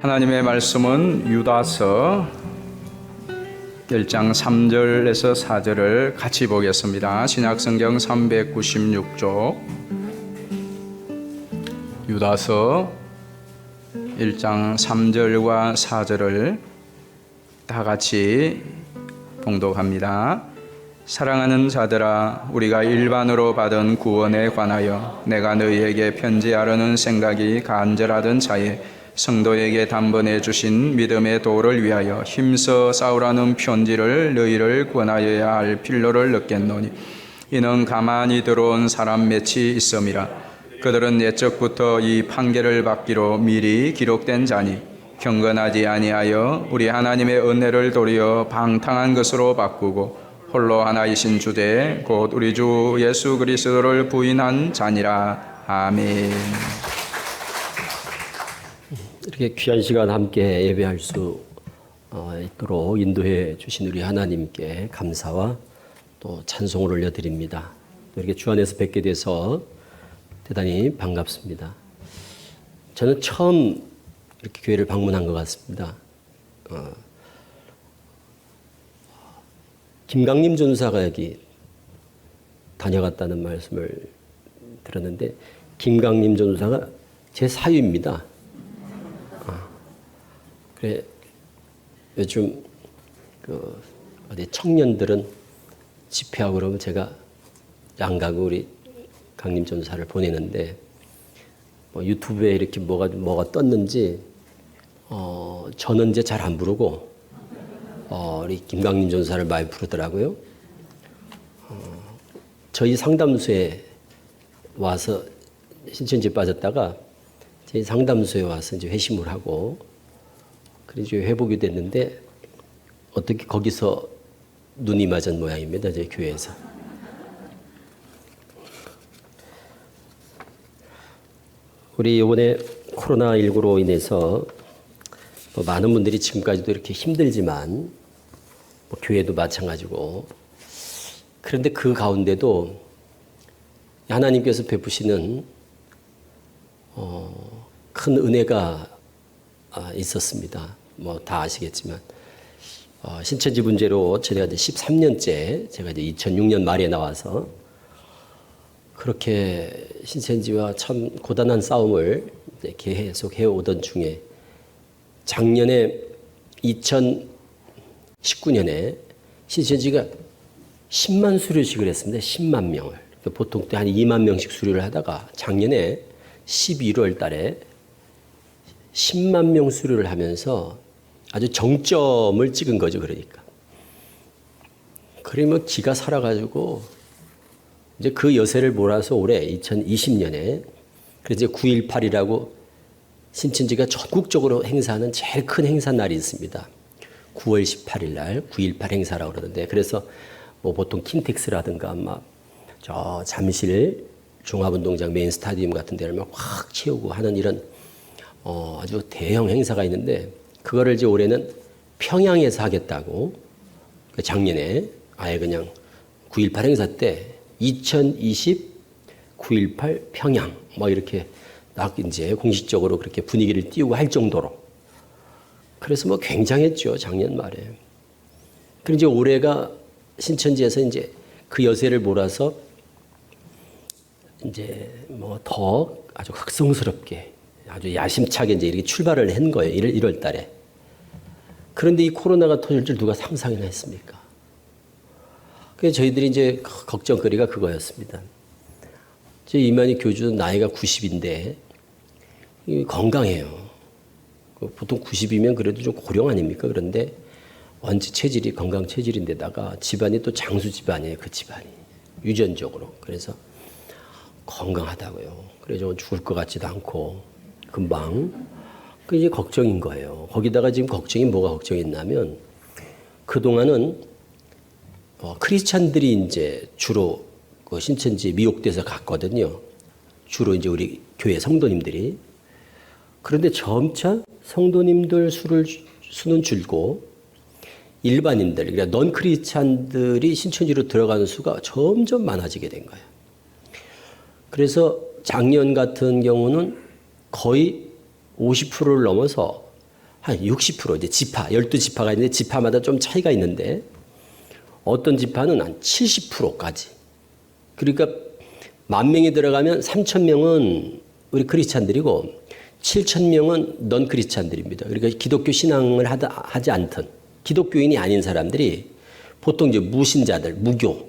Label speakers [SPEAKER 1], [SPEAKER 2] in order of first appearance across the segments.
[SPEAKER 1] 하나님의 말씀은 유다서 1장 3절에서 4절을 같이 보겠습니다. 신약성경 396쪽 유다서 1장 3절과 4절을 다 같이 봉독합니다. 사랑하는 자들아, 우리가 일반으로 받은 구원에 관하여 내가 너희에게 편지하려는 생각이 간절하던 차에 성도에게 단번에 주신 믿음의 도를 위하여 힘써 싸우라는 편지를 너희를 권하여야 할 필요를 느꼈노니 이는 가만히 들어온 사람 몇이 있음이라. 그들은 옛적부터 이 판결을 받기로 미리 기록된 자니 경건하지 아니하여 우리 하나님의 은혜를 도리어 방탕한 것으로 바꾸고 홀로 하나이신 주제 곧 우리 주 예수 그리스도를 부인한 자니라. 아멘.
[SPEAKER 2] 이렇게 귀한 시간 함께 예배할 수 있도록 인도해 주신 우리 하나님께 감사와 또 찬송을 올려드립니다. 이렇게 주 안에서 뵙게 돼서 대단히 반갑습니다. 저는 처음 이렇게 교회를 방문한 것 같습니다. 김강림 전사가 여기 다녀갔다는 말씀을 들었는데 김강림 전사가 제 사위입니다. 그래 요즘 어디 청년들은 집회하고 그러면 제가 양가구 우리 강림 전사를 보내는데 뭐 유튜브에 이렇게 뭐가 떴는지 저는 이제 잘 안 부르고 우리 김강림 전사를 많이 부르더라고요. 저희 상담소에 와서 신천지에 빠졌다가 저희 상담소에 와서 이제 회심을 하고 그래서 회복이 됐는데 어떻게 거기서 눈이 맞은 모양입니다. 저희 교회에서. 우리 이번에 코로나19로 인해서 많은 분들이 지금까지도 이렇게 힘들지만 교회도 마찬가지고 그런데 그 가운데도 하나님께서 베푸시는 큰 은혜가 있었습니다. 뭐 다 아시겠지만 신천지 문제로 제가 이제 13년째 제가 이제 2006년 말에 나와서 그렇게 신천지와 참 고단한 싸움을 계속 해오던 중에 작년에 2019년에 신천지가 10만 수료식을 했습니다. 10만 명을. 보통 때 한 2만 명씩 수료를 하다가 작년에 11월 달에 10만 명 수료를 하면서 아주 정점을 찍은 거죠. 그러니까. 그러면 기가 살아가지고 이제 그 여세를 몰아서 올해 2020년에 그래서 이제 9.18이라고 신천지가 전국적으로 행사하는 제일 큰 행사 날이 있습니다. 9월 18일 날 9.18 행사라고 그러는데 그래서 뭐 보통 킨텍스라든가 막 저 잠실 종합운동장 메인 스타디움 같은 데를 막 확 채우고 하는 이런 아주 대형 행사가 있는데 그거를 이제 올해는 평양에서 하겠다고 작년에 아예 그냥 9.18 행사 때 2020 9.18 평양 뭐 이렇게 딱 이제 공식적으로 그렇게 분위기를 띄우고 할 정도로 그래서 뭐 굉장했죠 작년 말에. 그리고 이제 올해가 신천지에서 이제 그 여세를 몰아서 이제 뭐 더 아주 극성스럽게 아주 야심차게 이제 이렇게 출발을 한 거예요. 1월 달에. 그런데 이 코로나가 터질 줄 누가 상상이나 했습니까? 그래서 저희들이 이제 걱정거리가 그거였습니다. 제 이만희 교주는 나이가 90인데 건강해요. 보통 90이면 그래도 좀 고령 아닙니까? 그런데 원체 체질이 건강 체질인데다가 집안이 또 장수 집안이에요. 그 집안이. 유전적으로. 그래서 건강하다고요. 그래서 죽을 것 같지도 않고 금방. 그 이제 걱정인 거예요. 거기다가 지금 걱정이 뭐가 걱정했냐면 그동안은 크리스찬들이 이제 주로 그 신천지 미혹돼서 갔거든요. 주로 이제 우리 교회 성도님들이. 그런데 점차 성도님들 수는 줄고 일반인들, 그러니까 넌 크리스찬들이 신천지로 들어가는 수가 점점 많아지게 된 거예요. 그래서 작년 같은 경우는 거의 50%를 넘어서 한 60% 이제 지파, 12지파가 있는데 지파마다 좀 차이가 있는데 어떤 지파는 한 70%까지. 그러니까 10,000명이 들어가면 3,000명은 우리 크리스찬들이고 7,000명은 넌 크리스찬들입니다. 그러니까 기독교 신앙을 하지 않던 기독교인이 아닌 사람들이 보통 이제 무신자들, 무교.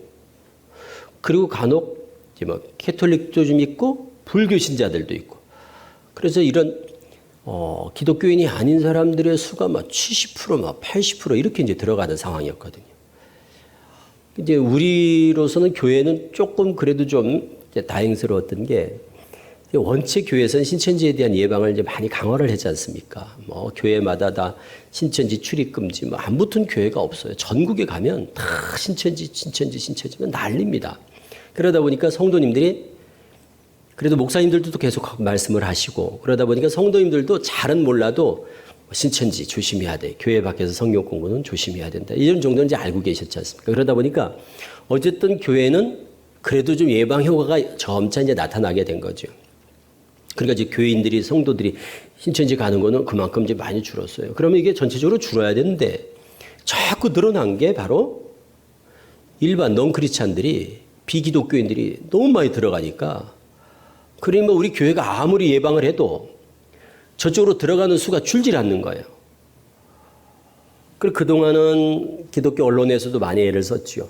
[SPEAKER 2] 그리고 간혹 이제 뭐 캐톨릭도 좀 있고 불교 신자들도 있고. 그래서 이런 기독교인이 아닌 사람들의 수가 막 70%, 막 80% 이렇게 이제 들어가는 상황이었거든요. 이제 우리로서는 교회는 조금 그래도 좀 이제 다행스러웠던 게 원체 교회에서는 신천지에 대한 예방을 이제 많이 강화를 하지 않습니까? 뭐 교회마다 다 신천지 출입 금지 뭐 안 붙은 교회가 없어요. 전국에 가면 다 신천지면 난립니다. 그러다 보니까 성도님들이 그래도 목사님들도 계속 말씀을 하시고 그러다 보니까 성도님들도 잘은 몰라도 신천지 조심해야 돼. 교회 밖에서 성경 공부는 조심해야 된다. 이런 정도는 이제 알고 계셨지 않습니까? 그러다 보니까 어쨌든 교회는 그래도 좀 예방 효과가 점차 이제 나타나게 된 거죠. 그러니까 이제 교인들이 성도들이 신천지 가는 거는 그만큼 이제 많이 줄었어요. 그러면 이게 전체적으로 줄어야 되는데 자꾸 늘어난 게 바로 일반 넌크리스찬들이 비기독교인들이 너무 많이 들어가니까 그러면 우리 교회가 아무리 예방을 해도 저쪽으로 들어가는 수가 줄질 않는 거예요. 그리고 그동안은 기독교 언론에서도 많이 애를 썼죠.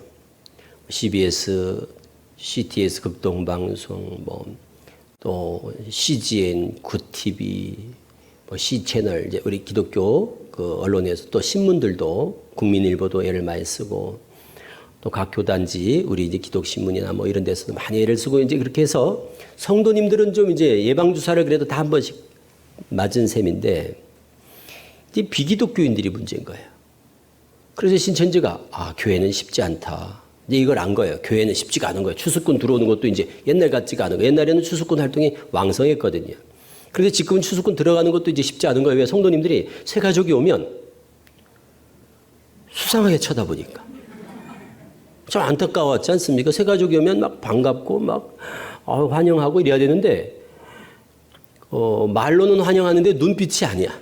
[SPEAKER 2] CBS, CTS 극동방송, 또 CGN, 굿TV, C채널, 이제 우리 기독교 그 언론에서 또 신문들도 국민일보도 애를 많이 쓰고 또 각 교단지 우리 이제 기독신문이나 뭐 이런 데서도 많이 애를 쓰고 이제 그렇게 해서 성도님들은 좀 이제 예방주사를 그래도 다 한 번씩 맞은 셈인데 이제 비기독교인들이 문제인 거예요. 그래서 신천지가 교회는 쉽지 않다. 이제 이걸 안 거예요. 교회는 쉽지가 않은 거예요. 추수꾼 들어오는 것도 이제 옛날 같지가 않은 거예요. 옛날에는 추수꾼 활동이 왕성했거든요. 그런데 지금은 추수꾼 들어가는 것도 이제 쉽지 않은 거예요. 왜 성도님들이 새 가족이 오면 수상하게 쳐다보니까. 좀 안타까웠지 않습니까? 새 가족이 오면 막 반갑고 막 환영하고 이래야 되는데 말로는 환영하는데 눈빛이 아니야.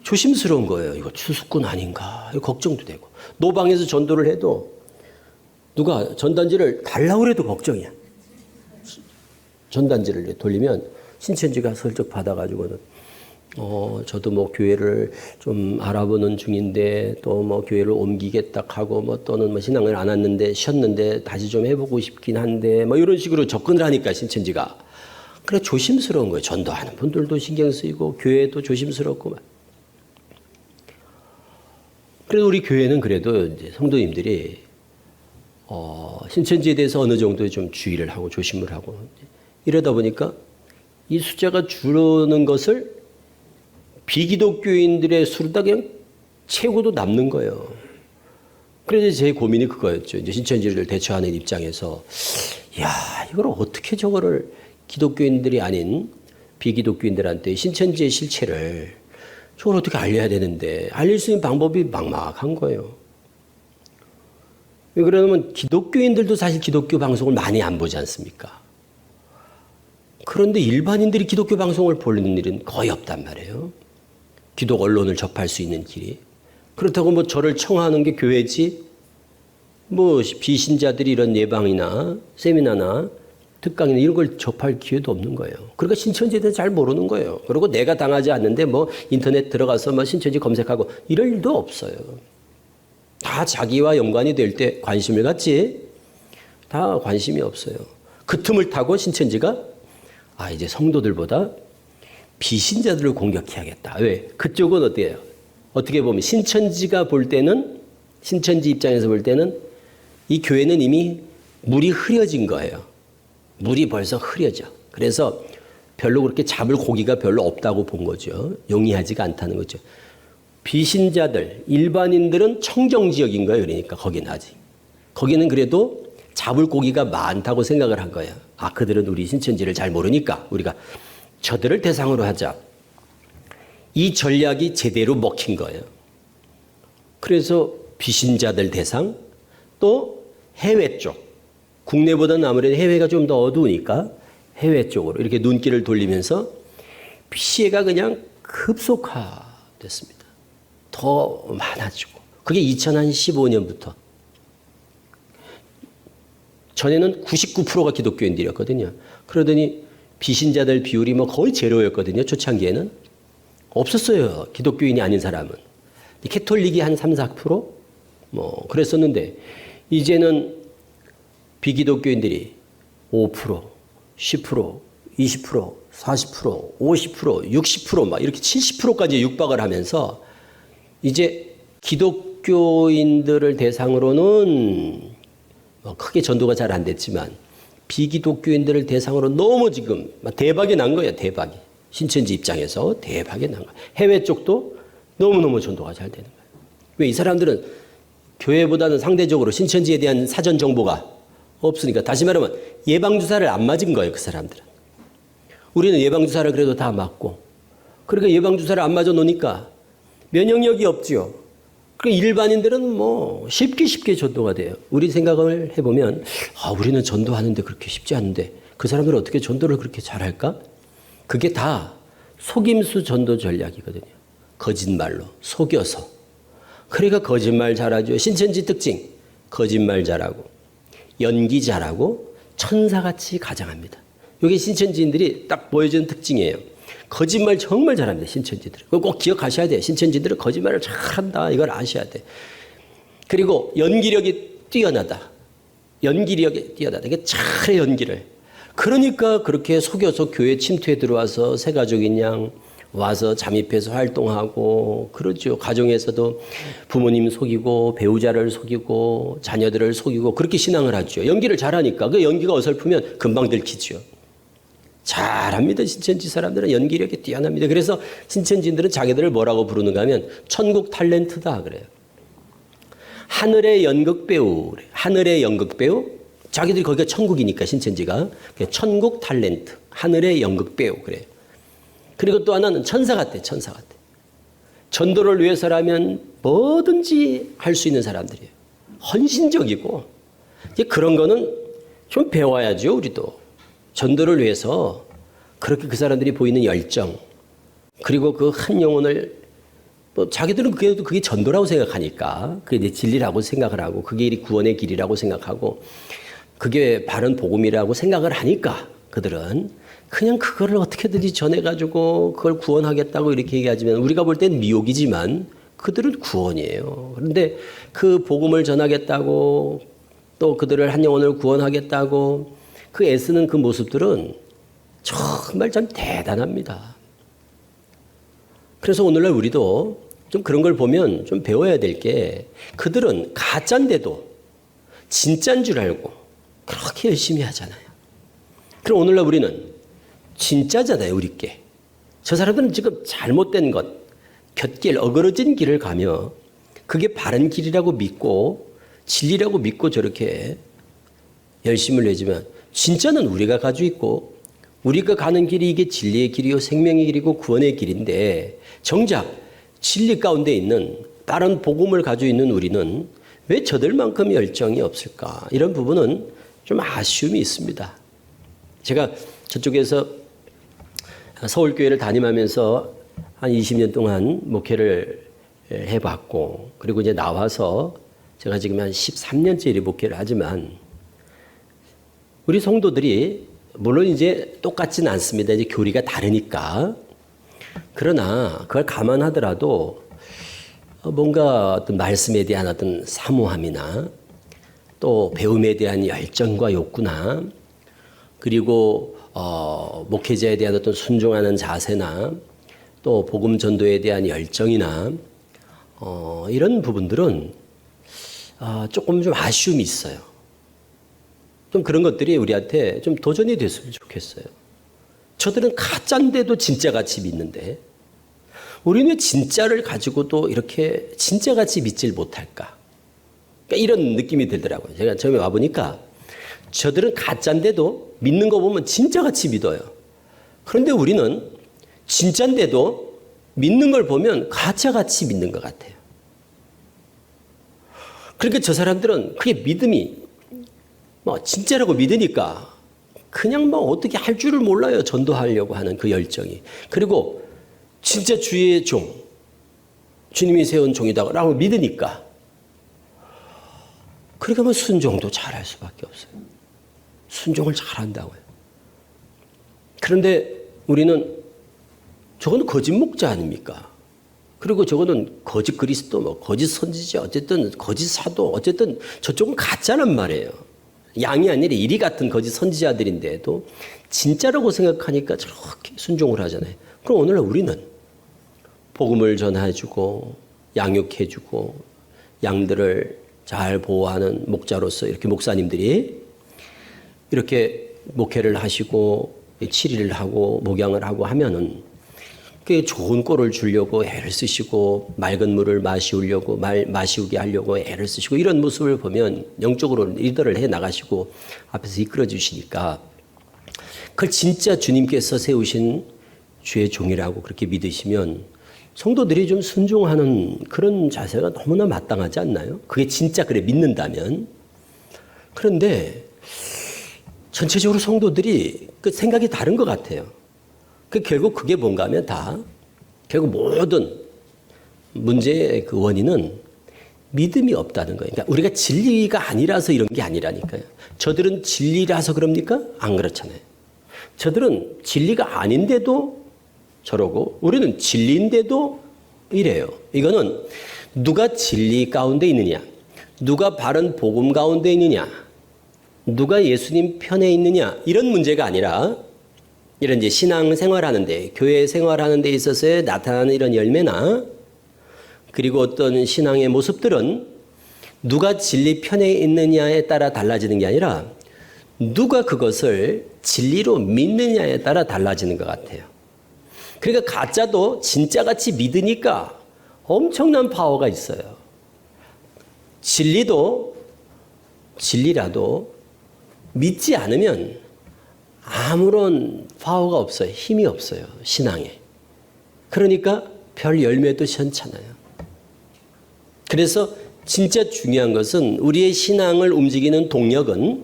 [SPEAKER 2] 조심스러운 거예요. 이거 추수꾼 아닌가? 이거 걱정도 되고. 노방에서 전도를 해도 누가 전단지를 달라고 해도 걱정이야. 전단지를 돌리면 신천지가 슬쩍 받아가지고는 저도 뭐 교회를 좀 알아보는 중인데 또 뭐 교회를 옮기겠다 하고 뭐 또는 뭐 신앙을 안 왔는데 쉬었는데 다시 좀 해보고 싶긴 한데 뭐 이런 식으로 접근을 하니까 신천지가 그래 조심스러운 거예요. 전도하는 분들도 신경 쓰이고 교회도 조심스럽고 막. 그래도 우리 교회는 그래도 이제 성도님들이 신천지에 대해서 어느 정도 좀 주의를 하고 조심을 하고 이러다 보니까 이 숫자가 줄어드는 것을 비기독교인들의 수로 다 그냥 채우고도 남는 거예요. 그래서 제 고민이 그거였죠. 이제 신천지를 대처하는 입장에서 이걸 어떻게 저거를 기독교인들이 아닌 비기독교인들한테 신천지의 실체를 저걸 어떻게 알려야 되는데 알릴 수 있는 방법이 막막한 거예요. 왜 그러냐면 기독교인들도 사실 기독교 방송을 많이 안 보지 않습니까? 그런데 일반인들이 기독교 방송을 보는 일은 거의 없단 말이에요. 기독 언론을 접할 수 있는 길이. 그렇다고 뭐 저를 청하는 게 교회지 뭐 비신자들이 이런 예방이나 세미나나 특강이나 이런 걸 접할 기회도 없는 거예요. 그러니까 신천지에 대해서 잘 모르는 거예요. 그리고 내가 당하지 않는데 뭐 인터넷 들어가서 뭐 신천지 검색하고 이럴 일도 없어요. 다 자기와 연관이 될 때 관심을 갖지 다 관심이 없어요. 그 틈을 타고 신천지가 이제 성도들보다 비신자들을 공격해야겠다. 왜? 그쪽은 어때요? 어떻게 보면 신천지가 볼 때는 신천지 입장에서 볼 때는 이 교회는 이미 물이 흐려진 거예요. 물이 벌써 흐려져. 그래서 별로 그렇게 잡을 고기가 별로 없다고 본 거죠. 용이하지가 않다는 거죠. 비신자들, 일반인들은 청정지역인 거예요. 그러니까 거기는 아직. 거기는 그래도 잡을 고기가 많다고 생각을 한 거예요. 그들은 우리 신천지를 잘 모르니까 우리가 저들을 대상으로 하자. 이 전략이 제대로 먹힌 거예요. 그래서 비신자들 대상, 또 해외 쪽. 국내보다는 아무래도 해외가 좀 더 어두우니까 해외 쪽으로 이렇게 눈길을 돌리면서 피해가 그냥 급속화됐습니다. 더 많아지고. 그게 2015년부터. 전에는 99%가 기독교인들이었거든요. 그러더니 비신자들 비율이 뭐 거의 제로였거든요. 초창기에는. 없었어요. 기독교인이 아닌 사람은. 캐톨릭이 한 3, 4% 뭐 그랬었는데 이제는 비기독교인들이 5%, 10%, 20%, 40%, 50%, 60% 막 이렇게 70%까지 육박을 하면서 이제 기독교인들을 대상으로는 뭐 크게 전도가 잘 안 됐지만 비기독교인들을 대상으로 너무 지금 대박이 난 거예요. 대박이. 신천지 입장에서 대박이 난 거예요. 해외 쪽도 너무너무 전도가 잘 되는 거예요. 왜 이 사람들은 교회보다는 상대적으로 신천지에 대한 사전 정보가 없으니까 다시 말하면 예방주사를 안 맞은 거예요. 그 사람들은. 우리는 예방주사를 그래도 다 맞고 그러니까 예방주사를 안 맞아 놓으니까 면역력이 없지요. 그러니까 일반인들은 뭐 쉽게 전도가 돼요. 우리 생각을 해보면 우리는 전도하는데 그렇게 쉽지 않은데 그 사람들은 어떻게 전도를 그렇게 잘할까? 그게 다 속임수 전도 전략이거든요. 거짓말로 속여서. 그러니까 거짓말 잘하죠. 신천지 특징 거짓말 잘하고 연기 잘하고 천사같이 가장합니다. 이게 신천지인들이 딱 보여주는 특징이에요. 거짓말 정말 잘합니다. 신천지들은. 그거 꼭 기억하셔야 돼요. 신천지들은 거짓말을 잘한다. 이걸 아셔야 돼. 그리고 연기력이 뛰어나다. 연기력이 뛰어나다. 이게 잘해 연기를. 그러니까 그렇게 속여서 교회 침투에 들어와서 새가족인 양 와서 잠입해서 활동하고 그러죠. 가정에서도 부모님 속이고 배우자를 속이고 자녀들을 속이고 그렇게 신앙을 하죠. 연기를 잘하니까 그 연기가 어설프면 금방 들키죠. 잘합니다. 신천지 사람들은 연기력이 뛰어납니다. 그래서 신천지인들은 자기들을 뭐라고 부르는가 하면 천국 탤런트다 그래요. 하늘의 연극배우. 그래요. 하늘의 연극배우. 자기들이 거기가 천국이니까 신천지가. 천국 탤런트. 하늘의 연극배우 그래요. 그리고 또 하나는 천사 같아. 천사 같아. 전도를 위해서라면 뭐든지 할 수 있는 사람들이에요. 헌신적이고 이제 그런 거는 좀 배워야죠. 우리도. 전도를 위해서 그렇게 그 사람들이 보이는 열정 그리고 그 한 영혼을 뭐 자기들은 그게 전도라고 생각하니까 그게 내 진리라고 생각을 하고 그게 구원의 길이라고 생각하고 그게 바른 복음이라고 생각을 하니까 그들은 그냥 그거를 어떻게든지 전해가지고 그걸 구원하겠다고 이렇게 얘기하지만 우리가 볼 땐 미혹이지만 그들은 구원이에요. 그런데 그 복음을 전하겠다고 또 그들을 한 영혼을 구원하겠다고 그 애쓰는 그 모습들은 정말 참 대단합니다. 그래서 오늘날 우리도 좀 그런 걸 보면 좀 배워야 될 게 그들은 가짜인데도 진짜인 줄 알고 그렇게 열심히 하잖아요. 그럼 오늘날 우리는 진짜잖아요. 우리께. 저 사람들은 지금 잘못된 것, 곁길, 어그러진 길을 가며 그게 바른 길이라고 믿고 진리라고 믿고 저렇게 열심을 내지만 진짜는 우리가 가지고 있고 우리가 가는 길이 이게 진리의 길이요 생명의 길이고 구원의 길인데 정작 진리 가운데 있는 다른 복음을 가지고 있는 우리는 왜 저들만큼 열정이 없을까? 이런 부분은 좀 아쉬움이 있습니다. 제가 저쪽에서 서울교회를 담임하면서 한 20년 동안 목회를 해봤고 그리고 이제 나와서 제가 지금 한 13년째 목회를 하지만 우리 성도들이 물론 이제 똑같지는 않습니다. 이제 교리가 다르니까. 그러나 그걸 감안하더라도 뭔가 어떤 말씀에 대한 어떤 사모함이나 또 배움에 대한 열정과 욕구나 그리고 목회자에 대한 어떤 순종하는 자세나 또 복음 전도에 대한 열정이나 이런 부분들은 조금 좀 아쉬움이 있어요. 좀 그런 것들이 우리한테 좀 도전이 됐으면 좋겠어요. 저들은 가짜인데도 진짜같이 믿는데 우리는 왜 진짜를 가지고도 이렇게 진짜같이 믿질 못할까? 그러니까 이런 느낌이 들더라고요. 제가 처음에 와보니까 저들은 가짜인데도 믿는 거 보면 진짜같이 믿어요. 그런데 우리는 진짜인데도 믿는 걸 보면 가짜같이 믿는 것 같아요. 그러니까 저 사람들은 그게 믿음이 진짜라고 믿으니까 그냥 어떻게 할 줄을 몰라요. 전도하려고 하는 그 열정이. 그리고 진짜 주의 종, 주님이 세운 종이다라고 믿으니까 그러니까 뭐 순종도 잘할 수밖에 없어요. 순종을 잘한다고요. 그런데 우리는 저거는 거짓 목자 아닙니까? 그리고 저거는 거짓 그리스도, 뭐 거짓 선지자, 어쨌든 거짓 사도, 어쨌든 저쪽은 가짜란 말이에요. 양이 아니라 이리 같은 거짓 선지자들인데도 진짜라고 생각하니까 저렇게 순종을 하잖아요. 그럼 오늘날 우리는 복음을 전해주고 양육해주고 양들을 잘 보호하는 목자로서 이렇게 목사님들이 이렇게 목회를 하시고 치리를 하고 목양을 하고 하면은 그 좋은 꼴을 주려고 애를 쓰시고 맑은 물을 마시우려고 마시우게 하려고 애를 쓰시고 이런 모습을 보면 영적으로 리더를 해 나가시고 앞에서 이끌어 주시니까 그걸 진짜 주님께서 세우신 주의 종이라고 그렇게 믿으시면 성도들이 좀 순종하는 그런 자세가 너무나 마땅하지 않나요? 그게 진짜 그래 믿는다면. 그런데 전체적으로 성도들이 그 생각이 다른 것 같아요. 결국 그게 뭔가 하면 다 결국 모든 문제의 그 원인은 믿음이 없다는 거예요. 그러니까 우리가 진리가 아니라서 이런 게 아니라니까요. 저들은 진리라서 그럽니까? 안 그렇잖아요. 저들은 진리가 아닌데도 저러고 우리는 진리인데도 이래요. 이거는 누가 진리 가운데 있느냐, 누가 바른 복음 가운데 있느냐, 누가 예수님 편에 있느냐 이런 문제가 아니라 이런 이제 신앙 생활하는데 교회 생활하는 데 있어서 나타나는 이런 열매나 그리고 어떤 신앙의 모습들은 누가 진리 편에 있느냐에 따라 달라지는 게 아니라 누가 그것을 진리로 믿느냐에 따라 달라지는 것 같아요. 그러니까 가짜도 진짜같이 믿으니까 엄청난 파워가 있어요. 진리도 진리라도 믿지 않으면 아무런 파워가 없어요. 힘이 없어요. 신앙에. 그러니까 별 열매도 시원찮아요. 그래서 진짜 중요한 것은 우리의 신앙을 움직이는 동력은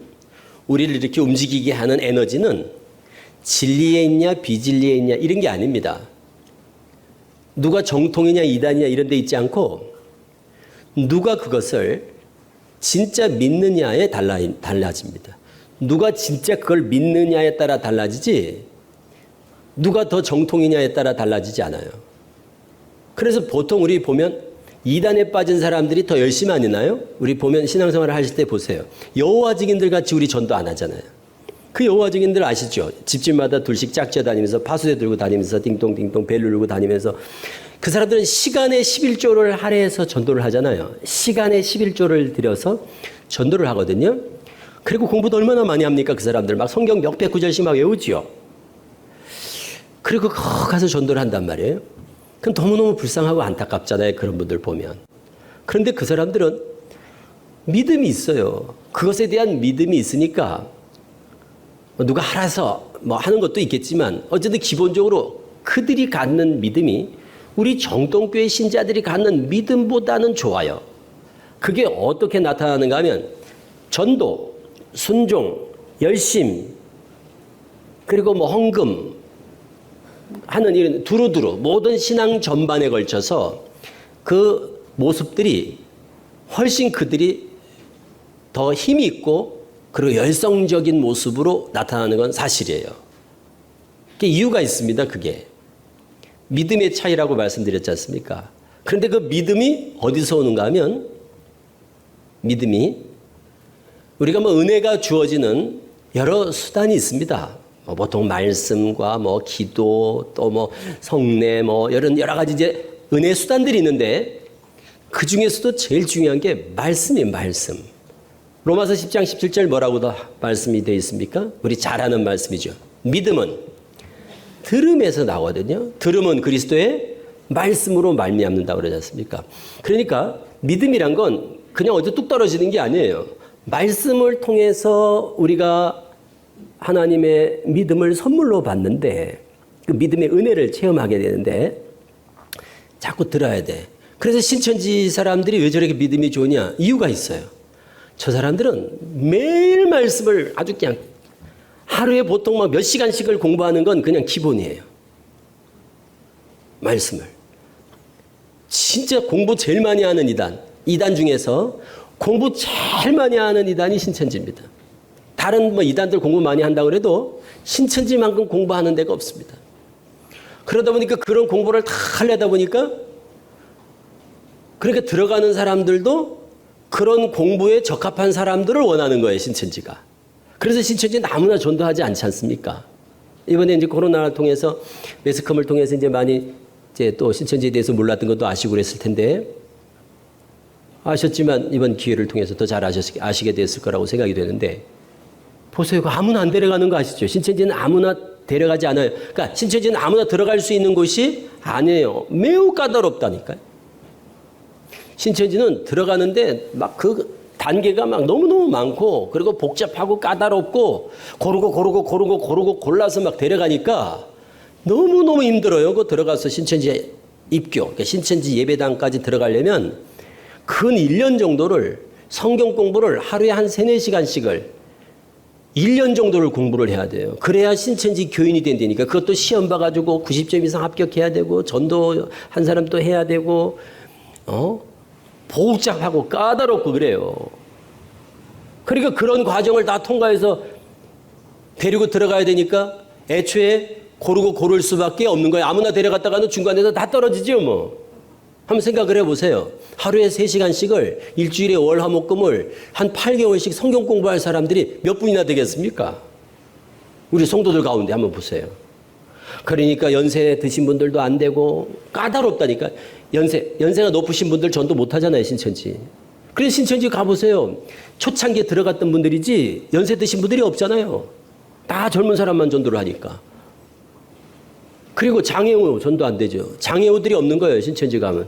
[SPEAKER 2] 우리를 이렇게 움직이게 하는 에너지는 진리에 있냐 비진리에 있냐 이런 게 아닙니다. 누가 정통이냐 이단이냐 이런 데 있지 않고 누가 그것을 진짜 믿느냐에 달라집니다. 누가 진짜 그걸 믿느냐에 따라 달라지지 누가 더 정통이냐에 따라 달라지지 않아요. 그래서 보통 우리 보면 이단에 빠진 사람들이 더 열심히 안 했나요? 우리 보면 신앙생활을 하실 때 보세요. 여호와 증인들 같이 우리 전도 안 하잖아요. 그 여호와 증인들 아시죠? 집집마다 둘씩 짝지어 다니면서 파수대 들고 다니면서 띵동띵동 벨 누르고 다니면서 그 사람들은 시간에 11조를 할애해서 전도를 하잖아요. 시간에 11조를 들여서 전도를 하거든요. 그리고 공부도 얼마나 많이 합니까? 그 사람들 막 성경 몇백 구절씩 막 외우지요. 그리고 가서 전도를 한단 말이에요. 그럼 너무너무 불쌍하고 안타깝잖아요. 그런 분들 보면. 그런데 그 사람들은 믿음이 있어요. 그것에 대한 믿음이 있으니까 누가 알아서 뭐 하는 것도 있겠지만 어쨌든 기본적으로 그들이 갖는 믿음이 우리 정통교회 신자들이 갖는 믿음보다는 좋아요. 그게 어떻게 나타나는가 하면 전도, 순종, 열심, 그리고 뭐 헌금 하는 이런 두루두루 모든 신앙 전반에 걸쳐서 그 모습들이 훨씬 그들이 더 힘이 있고 그리고 열성적인 모습으로 나타나는 건 사실이에요. 그게 이유가 있습니다. 그게 믿음의 차이라고 말씀드렸지 않습니까? 그런데 그 믿음이 어디서 오는가 하면 믿음이 우리가 뭐 은혜가 주어지는 여러 수단이 있습니다. 보통 말씀과 뭐 기도 또 뭐 성례 뭐 여러 가지 이제 은혜 수단들이 있는데 그 중에서도 제일 중요한 게 말씀이에요. 말씀. 로마서 10장 17절 뭐라고 다 말씀이 되어 있습니까? 우리 잘 아는 말씀이죠. 믿음은 들음에서 나오거든요. 들음은 그리스도의 말씀으로 말미암는다고 그러지 않습니까? 그러니까 믿음이란 건 그냥 어디 뚝 떨어지는 게 아니에요. 말씀을 통해서 우리가 하나님의 믿음을 선물로 받는데 그 믿음의 은혜를 체험하게 되는데 자꾸 들어야 돼. 그래서 신천지 사람들이 왜 저렇게 믿음이 좋으냐? 이유가 있어요. 저 사람들은 매일 말씀을 아주 그냥 하루에 보통 막 몇 시간씩을 공부하는 건 그냥 기본이에요. 말씀을. 진짜 공부 제일 많이 하는 이단 중에서 공부 제일 많이 하는 이단이 신천지입니다. 다른 이단들 공부 많이 한다고 해도 신천지만큼 공부하는 데가 없습니다. 그러다 보니까 그런 공부를 다 하려다 보니까 그렇게 들어가는 사람들도 그런 공부에 적합한 사람들을 원하는 거예요, 신천지가. 그래서 신천지는 아무나 전도하지 않지 않습니까? 이번에 이제 코로나를 통해서 매스컴을 통해서 이제 많이 이제 또 신천지에 대해서 몰랐던 것도 아시고 그랬을 텐데 아셨지만 이번 기회를 통해서 더 잘 아시게 됐을 거라고 생각이 되는데 보세요. 아무나 안 데려가는 거 아시죠? 신천지는 아무나 데려가지 않아요. 그러니까 신천지는 아무나 들어갈 수 있는 곳이 아니에요. 매우 까다롭다니까요. 신천지는 들어가는데 막 그 단계가 막 너무너무 많고 그리고 복잡하고 까다롭고 고르고 골라서 막 데려가니까 너무너무 힘들어요. 그 들어가서 신천지 입교, 그러니까 신천지 예배당까지 들어가려면 근 1년 정도를 성경 공부를 하루에 한 3, 4시간씩을 1년 정도를 공부를 해야 돼요. 그래야 신천지 교인이 된다니까. 그것도 시험 봐가지고 90점 이상 합격해야 되고 전도 한 사람 또 해야 되고 복잡하고 까다롭고 그래요. 그러니까 그런 과정을 다 통과해서 데리고 들어가야 되니까 애초에 고를 수밖에 없는 거예요. 아무나 데려갔다가는 중간에서 다 떨어지죠 뭐. 한번 생각을 해보세요. 하루에 3시간씩을 일주일에 월, 화, 목, 금을 한 8개월씩 성경 공부할 사람들이 몇 분이나 되겠습니까? 우리 성도들 가운데 한번 보세요. 그러니까 연세 드신 분들도 안 되고 까다롭다니까. 연세가 높으신 분들 전도 못 하잖아요, 신천지. 그래서 신천지 가보세요. 초창기에 들어갔던 분들이지 연세 드신 분들이 없잖아요. 다 젊은 사람만 전도를 하니까. 그리고 장애우 전도 안 되죠. 장애우들이 없는 거예요, 신천지 가면.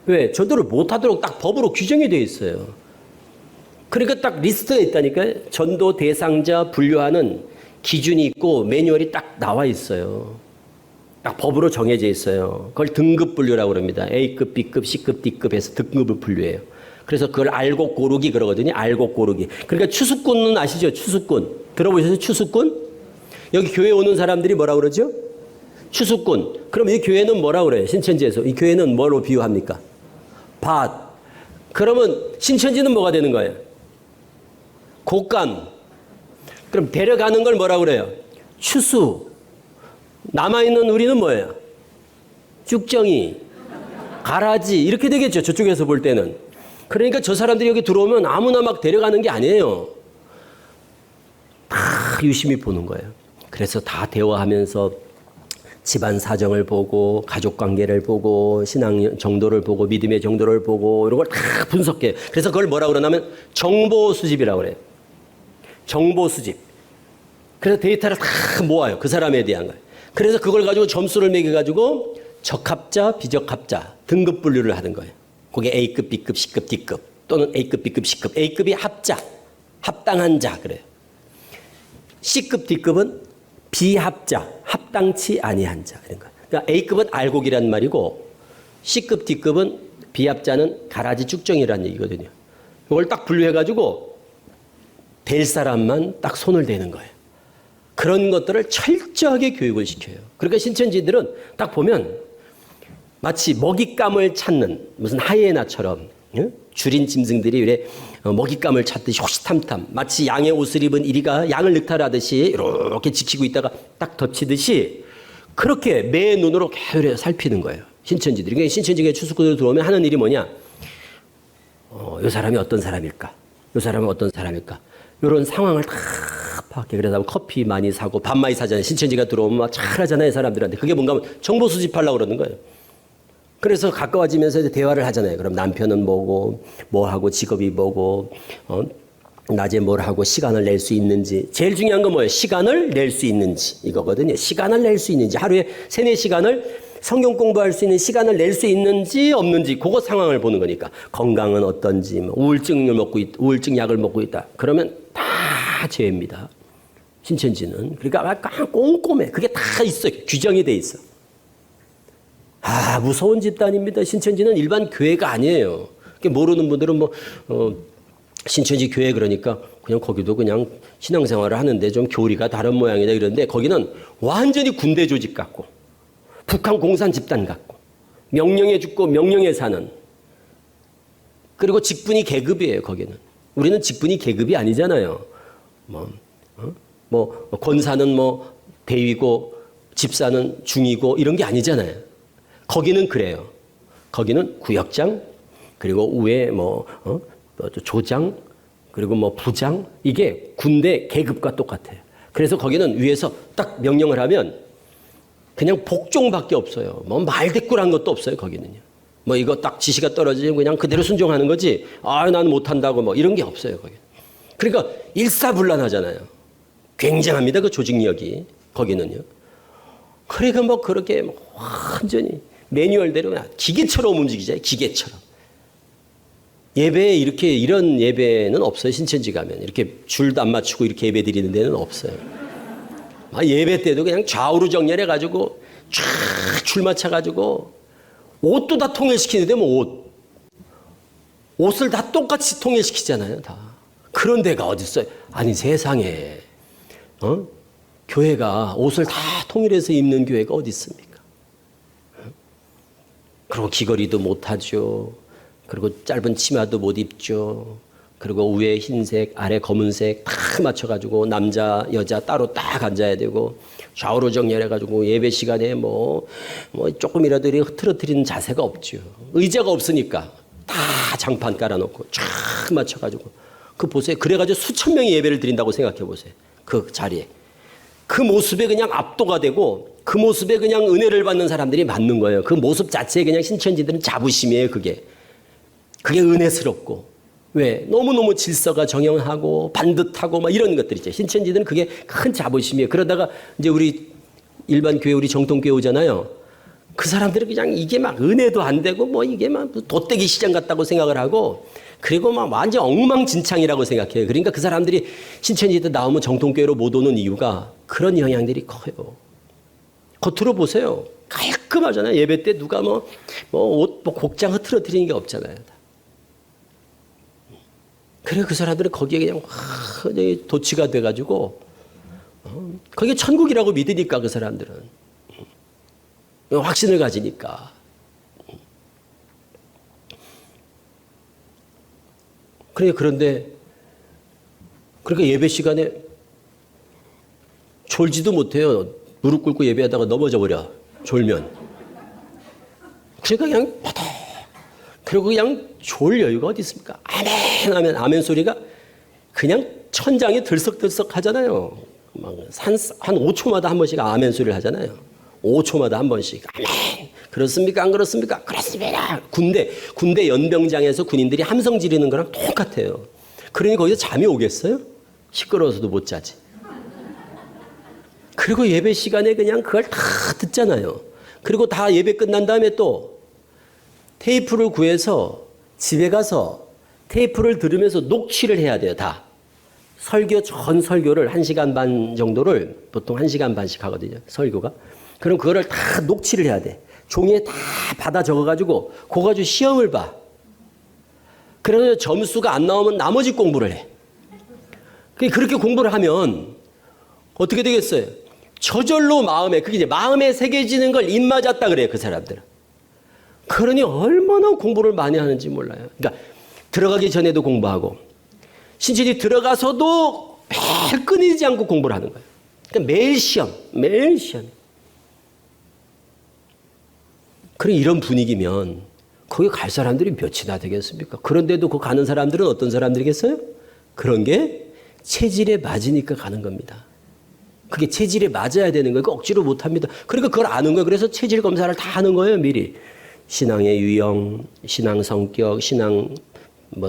[SPEAKER 2] 왜? 전도를 못하도록 딱 법으로 규정이 되어 있어요. 그러니까 딱 리스트가 있다니까요. 전도 대상자 분류하는 기준이 있고 매뉴얼이 딱 나와 있어요. 딱 법으로 정해져 있어요. 그걸 등급 분류라고 그럽니다. A급, B급, C급, D급 해서 등급을 분류해요. 그래서 그걸 알곡 고르기 그러거든요. 알곡 고르기. 그러니까 추수꾼은 아시죠? 추수꾼. 들어보셨어요? 추수꾼? 여기 교회 오는 사람들이 뭐라고 그러죠? 추수꾼. 그럼 이 교회는 뭐라고 그래요? 신천지에서. 이 교회는 뭐로 비유합니까? 밭. 그러면 신천지는 뭐가 되는 거예요? 곡간. 그럼 데려가는 걸 뭐라고 그래요? 추수. 남아있는 우리는 뭐예요? 쭉정이. 가라지. 이렇게 되겠죠. 저쪽에서 볼 때는. 그러니까 저 사람들이 여기 들어오면 아무나 막 데려가는 게 아니에요. 다 유심히 보는 거예요. 그래서 다 대화하면서 집안 사정을 보고 가족 관계를 보고 신앙 정도를 보고 믿음의 정도를 보고 이런 걸 다 분석해. 그래서 그걸 뭐라고 그러냐면 정보 수집이라고 그래요. 정보 수집. 그래서 데이터를 다 모아요. 그 사람에 대한 걸. 그래서 그걸 가지고 점수를 매겨가지고 적합자, 비적합자 등급 분류를 하는 거예요. 그게 A급, B급, C급, D급 또는 A급, B급, C급. A급이 합자, 합당한 자 그래요. C급, D급은 비합자, 합당치 아니한 자 이런 거. 그러니까 A급은 알곡이란 말이고 C급, D급은 비합자는 가라지 쭉정이라는 얘기거든요. 이걸 딱 분류해가지고 될 사람만 딱 손을 대는 거예요. 그런 것들을 철저하게 교육을 시켜요. 그러니까 신천지들은 딱 보면 마치 먹잇감을 찾는 무슨 하이에나처럼 줄인 짐승들이 이래 먹잇감을 찾듯이 호시탐탐 마치 양의 옷을 입은 이리가 양을 늑탈하듯이 이렇게 지키고 있다가 딱 덮치듯이 그렇게 매 눈으로 계속 살피는 거예요. 신천지들이. 그러니까 신천지가 추수꾼으로 들어오면 하는 일이 뭐냐? 이 사람이 어떤 사람일까? 이 사람은 어떤 사람일까? 이런 상황을 다 파악해. 그러다 커피 많이 사고 밥 많이 사잖아요. 신천지가 들어오면 막 잘하잖아요, 사람들한테. 그게 뭔가 하면 정보 수집하려고 그러는 거예요. 그래서 가까워지면서 이제 대화를 하잖아요. 그럼 남편은 뭐고, 뭐 하고, 직업이 뭐고, 낮에 뭘 하고, 시간을 낼 수 있는지. 제일 중요한 건 뭐예요? 시간을 낼 수 있는지. 이거거든요. 시간을 낼 수 있는지. 하루에 3, 4시간을 성경 공부할 수 있는 시간을 낼 수 있는지 없는지. 그거 상황을 보는 거니까. 건강은 어떤지, 뭐 우울증 약을 먹고 있다. 그러면 다 죄입니다. 신천지는. 그러니까 약간 꼼꼼해. 그게 다 있어. 규정이 돼 있어. 무서운 집단입니다. 신천지는 일반 교회가 아니에요. 모르는 분들은 신천지 교회 그러니까 그냥 거기도 그냥 신앙생활을 하는데 좀 교리가 다른 모양이다 이러는데 거기는 완전히 군대 조직 같고 북한 공산 집단 같고 명령에 죽고 명령에 사는. 그리고 직분이 계급이에요, 거기는. 우리는 직분이 계급이 아니잖아요. 권사는 대위고 집사는 중이고 이런 게 아니잖아요. 거기는 그래요. 거기는 구역장, 그리고 위에 조장, 그리고 부장, 이게 군대 계급과 똑같아요. 그래서 거기는 위에서 딱 명령을 하면 그냥 복종밖에 없어요. 말대꾸란 것도 없어요, 거기는요. 이거 딱 지시가 떨어지면 그냥 그대로 순종하는 거지. 난 못한다고 이런 게 없어요, 거기. 그러니까 일사불란하잖아요. 굉장합니다, 그 조직력이. 거기는요. 그러니까 그렇게 완전히 매뉴얼대로 기계처럼 움직이잖아요, 기계처럼. 예배에 이런 예배는 없어요, 신천지 가면. 이렇게 줄도 안 맞추고 이렇게 예배 드리는 데는 없어요. 예배 때도 그냥 좌우로 정렬해가지고 쫙 줄 맞춰가지고 옷도 다 통일시키는데 옷을 다 똑같이 통일시키잖아요, 다. 그런 데가 어디 있어요? 아니, 세상에. 교회가 옷을 다 통일해서 입는 교회가 어디 있습니까? 그리고 귀걸이도 못하죠. 그리고 짧은 치마도 못 입죠. 그리고 위에 흰색, 아래 검은색 다 맞춰가지고 남자, 여자 따로 딱 앉아야 되고 좌우로 정렬해가지고 예배 시간에 조금이라도 흐트러뜨리는 자세가 없죠. 의자가 없으니까 다 장판 깔아놓고 쫙 맞춰가지고 보세요. 그래가지고 수천 명이 예배를 드린다고 생각해 보세요. 그 자리에. 그 모습에 그냥 압도가 되고 그 모습에 그냥 은혜를 받는 사람들이 맞는 거예요. 그 모습 자체에 그냥 신천지들은 자부심이에요, 그게. 그게 은혜스럽고. 왜? 너무너무 질서가 정형하고 반듯하고 이런 것들이죠. 신천지들은 그게 큰 자부심이에요. 그러다가 이제 우리 일반 교회, 우리 정통교회 오잖아요. 그 사람들은 그냥 이게 은혜도 안 되고 이게 돗대기 시장 같다고 생각을 하고 그리고 완전 엉망진창이라고 생각해요. 그러니까 그 사람들이 신천지들 나오면 정통교회로 못 오는 이유가 그런 영향들이 커요. 겉으로 보세요. 깔끔하잖아요. 예배 때 누가 옷, 곡장 흐트러뜨리는 게 없잖아요. 그래, 그 사람들은 거기에 그냥 도취가 돼가지고, 거기에 천국이라고 믿으니까, 그 사람들은. 확신을 가지니까. 그런데, 그러니까 예배 시간에 졸지도 못해요. 무릎 꿇고 예배하다가 넘어져 버려. 졸면. 그러니까 그냥 그리고 그냥 졸 여유가 어디 있습니까? 아멘 하면 아멘 소리가 그냥 천장이 들썩들썩 하잖아요. 한 5초마다 한 번씩 아멘 소리를 하잖아요. 5초마다 한 번씩 아멘. 그렇습니까? 안 그렇습니까? 그렇습니다. 군대 연병장에서 군인들이 함성 지르는 거랑 똑같아요. 그러니 거기서 잠이 오겠어요? 시끄러워서도 못 자지. 그리고 예배 시간에 그냥 그걸 다 듣잖아요. 그리고 다 예배 끝난 다음에 또 테이프를 구해서 집에 가서 테이프를 들으면서 녹취를 해야 돼요, 다. 전 설교를 1시간 반 정도를 보통 1시간 반씩 하거든요, 설교가. 그럼 그거를 다 녹취를 해야 돼. 종이에 다 받아 적어가지고 그거 가지고 시험을 봐. 그래서 점수가 안 나오면 나머지 공부를 해. 그렇게 공부를 하면 어떻게 되겠어요? 저절로 그게 이제 마음에 새겨지는 걸 입맞았다 그래요, 그 사람들은. 그러니 얼마나 공부를 많이 하는지 몰라요. 그러니까 들어가기 전에도 공부하고 신천지 들어가서도 매일 끊이지 않고 공부를 하는 거예요. 그러니까 매일 시험. 그런 이런 분위기면 거기 갈 사람들이 몇이나 되겠습니까? 그런데도 그 가는 사람들은 어떤 사람들이겠어요? 그런 게 체질에 맞으니까 가는 겁니다. 그게 체질에 맞아야 되는 거예요. 억지로 못 합니다. 그러니까 그걸 아는 거예요. 그래서 체질 검사를 다 하는 거예요, 미리. 신앙의 유형, 신앙 성격, 신앙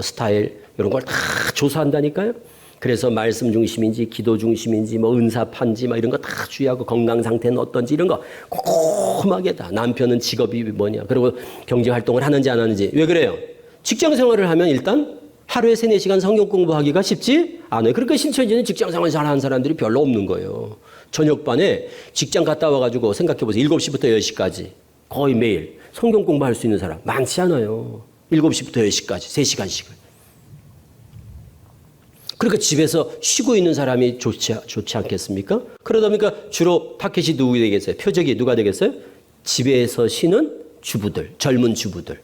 [SPEAKER 2] 스타일 이런 걸 다 조사한다니까요. 그래서 말씀 중심인지 기도 중심인지 은사판지 이런 거 다 주의하고 건강 상태는 어떤지 이런 거 꼼꼼하게 다. 남편은 직업이 뭐냐, 그리고 경제 활동을 하는지 안 하는지. 왜 그래요? 직장 생활을 하면 일단 하루에 3, 4시간 성경 공부하기가 쉽지 않아요. 그러니까 신천지는 직장 생활 잘하는 사람들이 별로 없는 거예요. 저녁반에 직장 갔다 와가지고 생각해보세요. 7시부터 10시까지 거의 매일 성경 공부할 수 있는 사람 많지 않아요. 7시부터 10시까지 3시간씩을. 그러니까 집에서 쉬고 있는 사람이 좋지 않겠습니까? 그러다 보니까 주로 타켓이 누구 되겠어요? 표적이 누가 되겠어요? 집에서 쉬는 주부들, 젊은 주부들.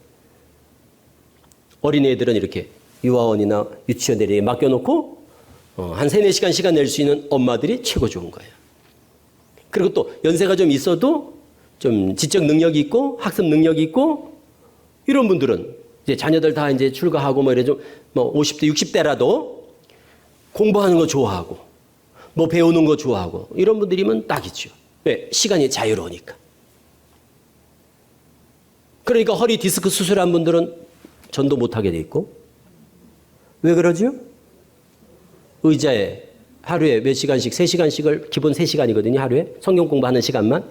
[SPEAKER 2] 어린애들은 이렇게 유아원이나 유치원에 맡겨놓고 한 3, 4시간 시간 낼 수 있는 엄마들이 최고 좋은 거예요. 그리고 또 연세가 좀 있어도 좀 지적 능력이 있고 학습 능력이 있고 이런 분들은 이제 자녀들 다 이제 출가하고 뭐 이래 좀 뭐 50대, 60대라도 공부하는 거 좋아하고 뭐 배우는 거 좋아하고 이런 분들이면 딱이죠. 왜? 시간이 자유로우니까. 그러니까 허리 디스크 수술한 분들은 전도 못하게 돼 있고 왜 그러죠? 의자에 하루에 몇 시간씩 3시간씩을 기본 3시간이거든요. 하루에 성경 공부하는 시간만.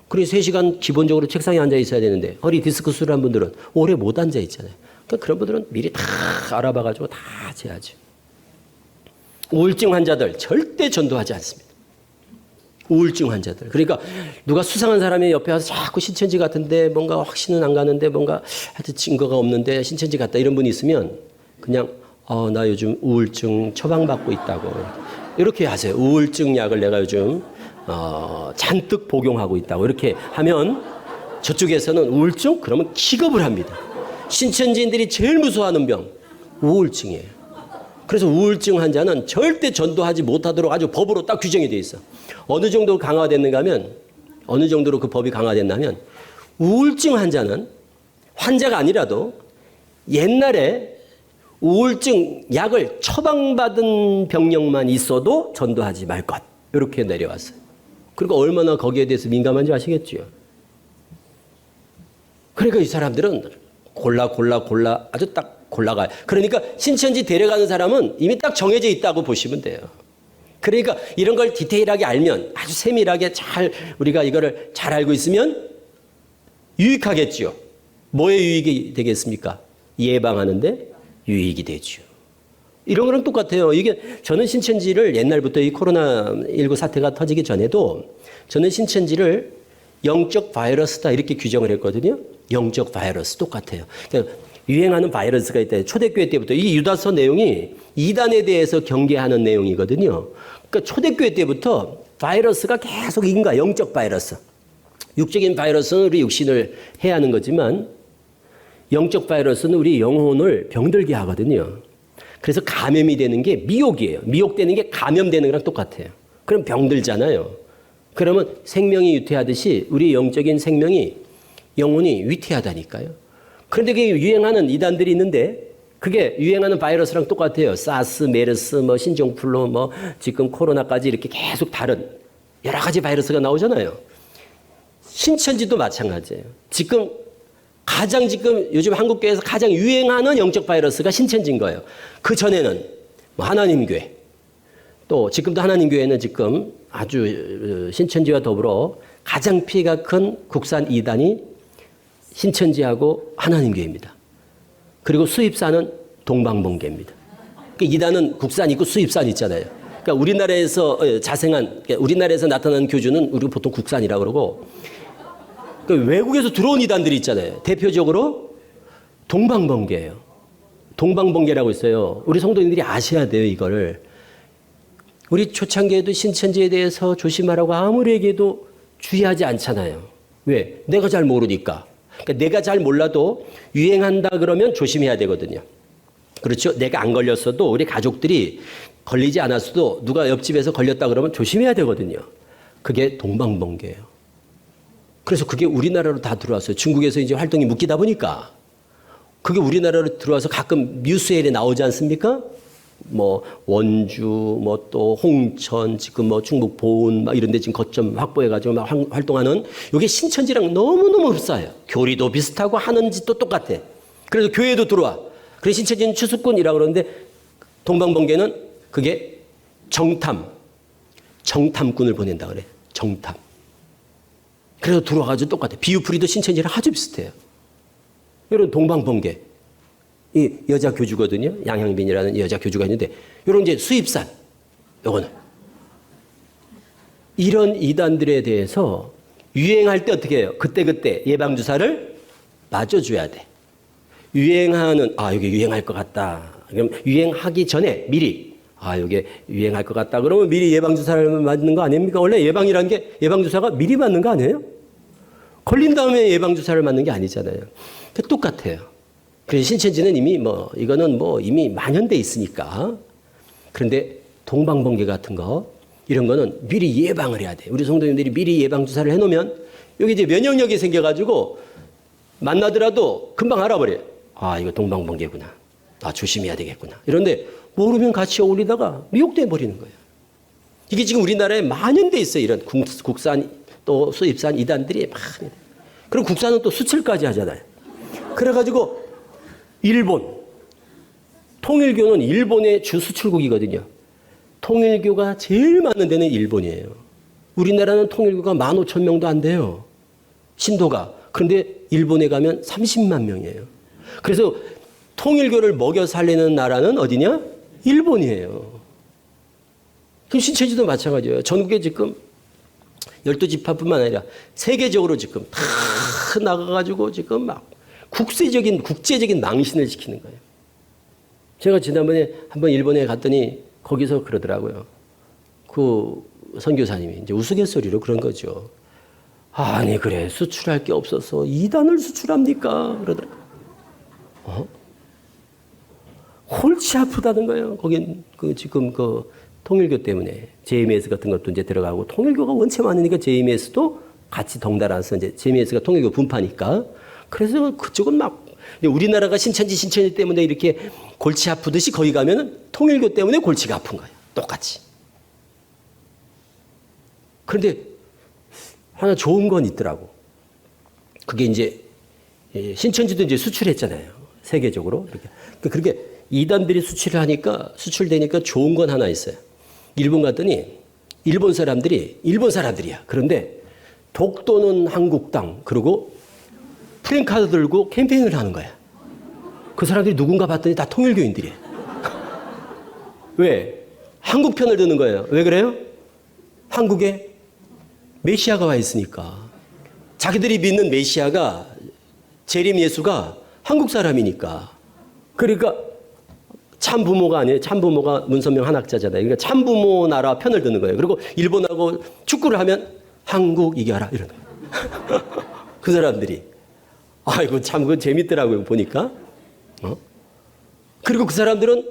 [SPEAKER 2] 그래서 3시간 기본적으로 책상에 앉아 있어야 되는데 허리 디스크 수술한 분들은 오래 못 앉아 있잖아요. 그러니까 그런 분들은 미리 다 알아봐가지고 다 재야죠. 우울증 환자들 절대 전도하지 않습니다. 우울증 환자들. 그러니까 누가 수상한 사람이 옆에 와서 자꾸 신천지 같은데 뭔가 확신은 안 가는데 뭔가 하여튼 증거가 없는데 신천지 같다 이런 분이 있으면 그냥 나 요즘 우울증 처방받고 있다고 이렇게 하세요. 우울증 약을 내가 요즘 잔뜩 복용하고 있다고 이렇게 하면 저쪽에서는 우울증? 그러면 기겁을 합니다. 신천지인들이 제일 무서워하는 병 우울증이에요. 그래서 우울증 환자는 절대 전도하지 못하도록 아주 법으로 딱 규정이 돼 있어. 어느 정도 강화됐는가 하면 어느 정도로 그 법이 강화됐냐면 우울증 환자는 환자가 아니라도 옛날에 우울증 약을 처방받은 병력만 있어도 전도하지 말 것. 이렇게 내려왔어요. 그리고 얼마나 거기에 대해서 민감한지 아시겠죠? 그러니까 이 사람들은 골라 아주 딱 골라가요. 그러니까 신천지 데려가는 사람은 이미 딱 정해져 있다고 보시면 돼요. 그러니까 이런 걸 디테일하게 알면 아주 세밀하게 잘 우리가 이거를 잘 알고 있으면 유익하겠죠. 뭐에 유익이 되겠습니까? 예방하는데 유익이 되죠. 이런 거랑 똑같아요. 이게 저는 신천지를 옛날부터 이 코로나19 사태가 터지기 전에도 저는 신천지를 영적 바이러스다 이렇게 규정을 했거든요. 영적 바이러스 똑같아요. 그러니까 유행하는 바이러스가 있다. 초대교회 때부터 이 유다서 내용이 이단에 대해서 경계하는 내용이거든요. 그러니까 초대교회 때부터 바이러스가 계속 인가 영적 바이러스. 육적인 바이러스는 우리 육신을 해하는 거지만 영적 바이러스는 우리 영혼을 병들게 하거든요. 그래서 감염이 되는 게 미혹이에요. 미혹되는 게 감염되는 거랑 똑같아요. 그럼 병들잖아요. 그러면 생명이 유태하듯이 우리 영적인 생명이 영혼이 위태하다니까요. 그런데 그게 유행하는 이단들이 있는데 그게 유행하는 바이러스랑 똑같아요. 사스, 메르스, 뭐 신종플루, 뭐 지금 코로나까지 이렇게 계속 다른 여러 가지 바이러스가 나오잖아요. 신천지도 마찬가지예요. 지금 요즘 한국교회에서 가장 유행하는 영적 바이러스가 신천지인 거예요. 그 전에는 뭐 하나님교회, 또 지금도 하나님교회는 지금 아주 신천지와 더불어 가장 피해가 큰 국산 이단이 신천지하고 하나님교회입니다. 그리고 수입사는 동방번개입니다. 그러니까 이단은 국산 있고 수입산 있잖아요. 그러니까 우리나라에서 자생한, 우리나라에서 나타난 교주는 우리가 보통 국산이라고 그러고 외국에서 들어온 이단들이 있잖아요. 대표적으로 동방번개예요. 동방번개라고 있어요. 우리 성도님들이 아셔야 돼요, 이거를. 우리 초창기에도 신천지에 대해서 조심하라고 아무리 얘기해도 주의하지 않잖아요. 왜? 내가 잘 모르니까. 그러니까 내가 잘 몰라도 유행한다 그러면 조심해야 되거든요. 그렇죠? 내가 안 걸렸어도 우리 가족들이 걸리지 않았어도 누가 옆집에서 걸렸다 그러면 조심해야 되거든요. 그게 동방번개예요. 그래서 그게 우리나라로 다 들어왔어요. 중국에서 이제 활동이 묶이다 보니까 그게 우리나라로 들어와서 가끔 뉴스에 나오지 않습니까? 뭐 원주, 뭐 또 홍천, 지금 뭐 충북 보은 막 이런 데 지금 거점 확보해가지고 막 활동하는 이게 신천지랑 너무너무 흡사해요. 교리도 비슷하고 하는 짓도 똑같아. 그래서 교회도 들어와. 그래서 신천지는 추수꾼이라고 그러는데 동방번개는 그게 정탐꾼을 보낸다 그래. 정탐. 그래서 들어와가지고 똑같아. 비유풀이도 신천지랑 아주 비슷해요. 이런 동방번개. 이 여자 교주거든요. 양향빈이라는 여자 교주가 있는데, 이런 이제 수입산. 요거는. 이런 이단들에 대해서 유행할 때 어떻게 해요? 그때그때 예방주사를 맞아줘야 돼. 유행하는, 여기 유행할 것 같다. 그럼 유행하기 전에 미리, 여기 유행할 것 같다. 그러면 미리 예방주사를 맞는 거 아닙니까? 원래 예방이라는 게 예방주사가 미리 맞는 거 아니에요? 걸린 다음에 예방주사를 맞는 게 아니잖아요. 똑같아요. 그래서 신천지는 이미 이거는 이미 만연돼 있으니까. 그런데 동방번개 같은 거, 이런 거는 미리 예방을 해야 돼. 우리 성도님들이 미리 예방주사를 해놓으면 여기 이제 면역력이 생겨가지고 만나더라도 금방 알아버려요. 아, 이거 동방번개구나. 아, 조심해야 되겠구나. 이런데 모르면 같이 어울리다가 미혹돼 버리는 거예요. 이게 지금 우리나라에 만연돼 있어요. 이런 국산 또 수입산 이단들이 많이. 그리고 국산은 또 수출까지 하잖아요. 그래가지고 일본, 통일교는 일본의 주 수출국이거든요. 통일교가 제일 많은 데는 일본이에요. 우리나라는 통일교가 15,000명도 안 돼요. 신도가. 그런데 일본에 가면 30만 명이에요. 그래서 통일교를 먹여 살리는 나라는 어디냐? 일본이에요. 그럼 신천지도 마찬가지예요. 전국에 지금 12지파뿐만 아니라 세계적으로 지금 다 나가가지고 지금 막 국제적인 망신을 시키는 거예요. 제가 지난번에 한번 일본에 갔더니 거기서 그러더라고요. 그 선교사님이 이제 우스갯소리로 그런 거죠. 아니, 그래, 수출할 게 없어서 이단을 수출합니까? 그러더라고요. 골치 아프다는 거예요. 거긴 지금 통일교 때문에 JMS 같은 것도 이제 들어가고, 통일교가 원체 많으니까 JMS도 같이 덩달아서 이제 JMS가 통일교 분파니까. 그래서 그쪽은 막 우리나라가 신천지 때문에 이렇게 골치 아프듯이 거기 가면은 통일교 때문에 골치가 아픈 거예요. 똑같이. 그런데 하나 좋은 건 있더라고. 그게 이제 신천지도 이제 수출했잖아요. 세계적으로. 이렇게. 그렇게 이단들이 수출되니까 좋은 건 하나 있어요. 일본 갔더니 일본 사람들이야. 그런데 독도는 한국 땅, 그리고 프랭카드 들고 캠페인을 하는 거야. 그 사람들이 누군가 봤더니 다 통일교인들이에요. 왜? 한국 편을 드는 거예요. 왜 그래요? 한국에 메시아가 와 있으니까. 자기들이 믿는 메시아가, 재림 예수가 한국 사람이니까. 그러니까 참부모가 아니에요. 참부모가 문선명 한학자잖아요. 그러니까 참부모 나라 편을 드는 거예요. 그리고 일본하고 축구를 하면 한국 이겨라 이러는 거예요. 그 사람들이. 아이고, 참 그건 재밌더라고요, 보니까. 그리고 그 사람들은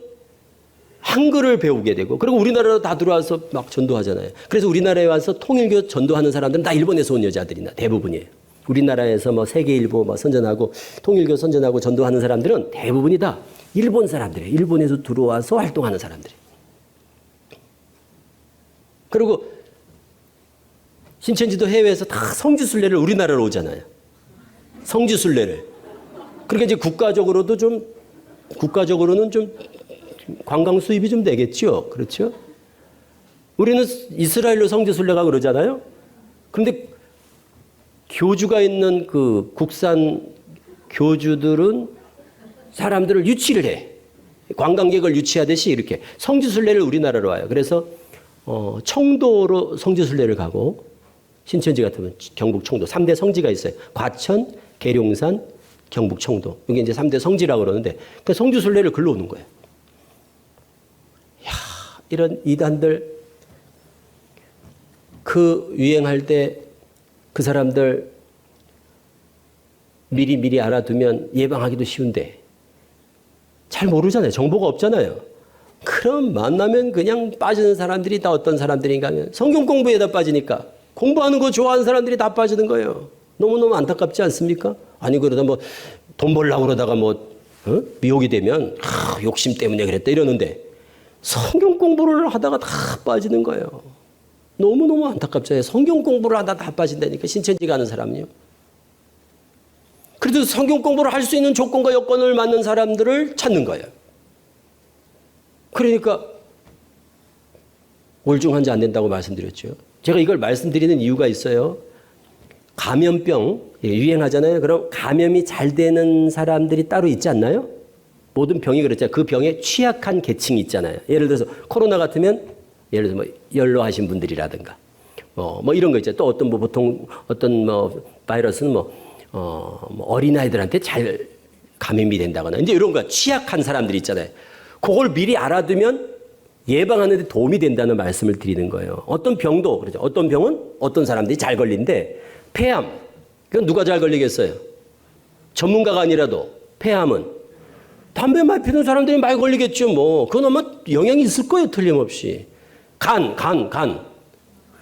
[SPEAKER 2] 한글을 배우게 되고, 그리고 우리나라로 다 들어와서 막 전도하잖아요. 그래서 우리나라에 와서 통일교 전도하는 사람들은 다 일본에서 온 여자들이나 대부분이에요. 우리나라에서 세계일보 선전하고 통일교 선전하고 전도하는 사람들은 대부분이 다 일본 사람들이에요. 일본에서 들어와서 활동하는 사람들이에요. 그리고 신천지도 해외에서 다 성지순례를 우리나라로 오잖아요. 성지순례를. 그러니까 이제 국가적으로는 좀 관광 수입이 좀 되겠죠. 그렇죠? 우리는 이스라엘로 성지순례가 그러잖아요. 그런데 교주가 있는 그 국산 교주들은 사람들을 유치를 해. 관광객을 유치하듯이 이렇게 성지순례를 우리나라로 와요. 그래서 청도로 성지순례를 가고, 신천지 같으면 경북 청도 3대 성지가 있어요. 과천, 계룡산, 경북 청도. 이게 이제 3대 성지라고 그러는데, 그 성지순례를 글로 오는 거예요. 이런 이단들, 그 유행할 때 그 사람들 미리 알아두면 예방하기도 쉬운데 잘 모르잖아요. 정보가 없잖아요. 그럼 만나면 그냥 빠지는 사람들이 다 어떤 사람들인가 하면 성경 공부에다 빠지니까, 공부하는 거 좋아하는 사람들이 다 빠지는 거예요. 너무너무 안타깝지 않습니까? 아니, 그러다 돈 벌려고 그러다가 미혹이 되면 욕심 때문에 그랬다 이러는데, 성경 공부를 하다가 다 빠지는 거예요. 너무너무 안타깝잖아요. 성경 공부를 하다가 다 빠진다니까, 신천지 가는 사람은요. 그래도 성경 공부를 할 수 있는 조건과 여건을 맞는 사람들을 찾는 거예요. 그러니까 올중환자 안 된다고 말씀드렸죠. 제가 이걸 말씀드리는 이유가 있어요. 감염병 유행하잖아요. 그럼 감염이 잘 되는 사람들이 따로 있지 않나요? 모든 병이 그렇잖아요. 그 병에 취약한 계층이 있잖아요. 예를 들어서 코로나 같으면 예를 들어서 연로하신 분들이라든가 이런 거 있죠. 또 보통 어떤 바이러스는 어린아이들한테 잘 감염이 된다거나 이제 이런 거 취약한 사람들이 있잖아요. 그걸 미리 알아두면 예방하는 데 도움이 된다는 말씀을 드리는 거예요. 어떤 병도 그렇죠. 어떤 병은 어떤 사람들이 잘 걸린데, 폐암 그건 누가 잘 걸리겠어요? 전문가가 아니라도 폐암은 담배 많이 피는 사람들이 많이 걸리겠죠. 뭐 그건 아마 영향이 있을 거예요. 틀림없이. 간.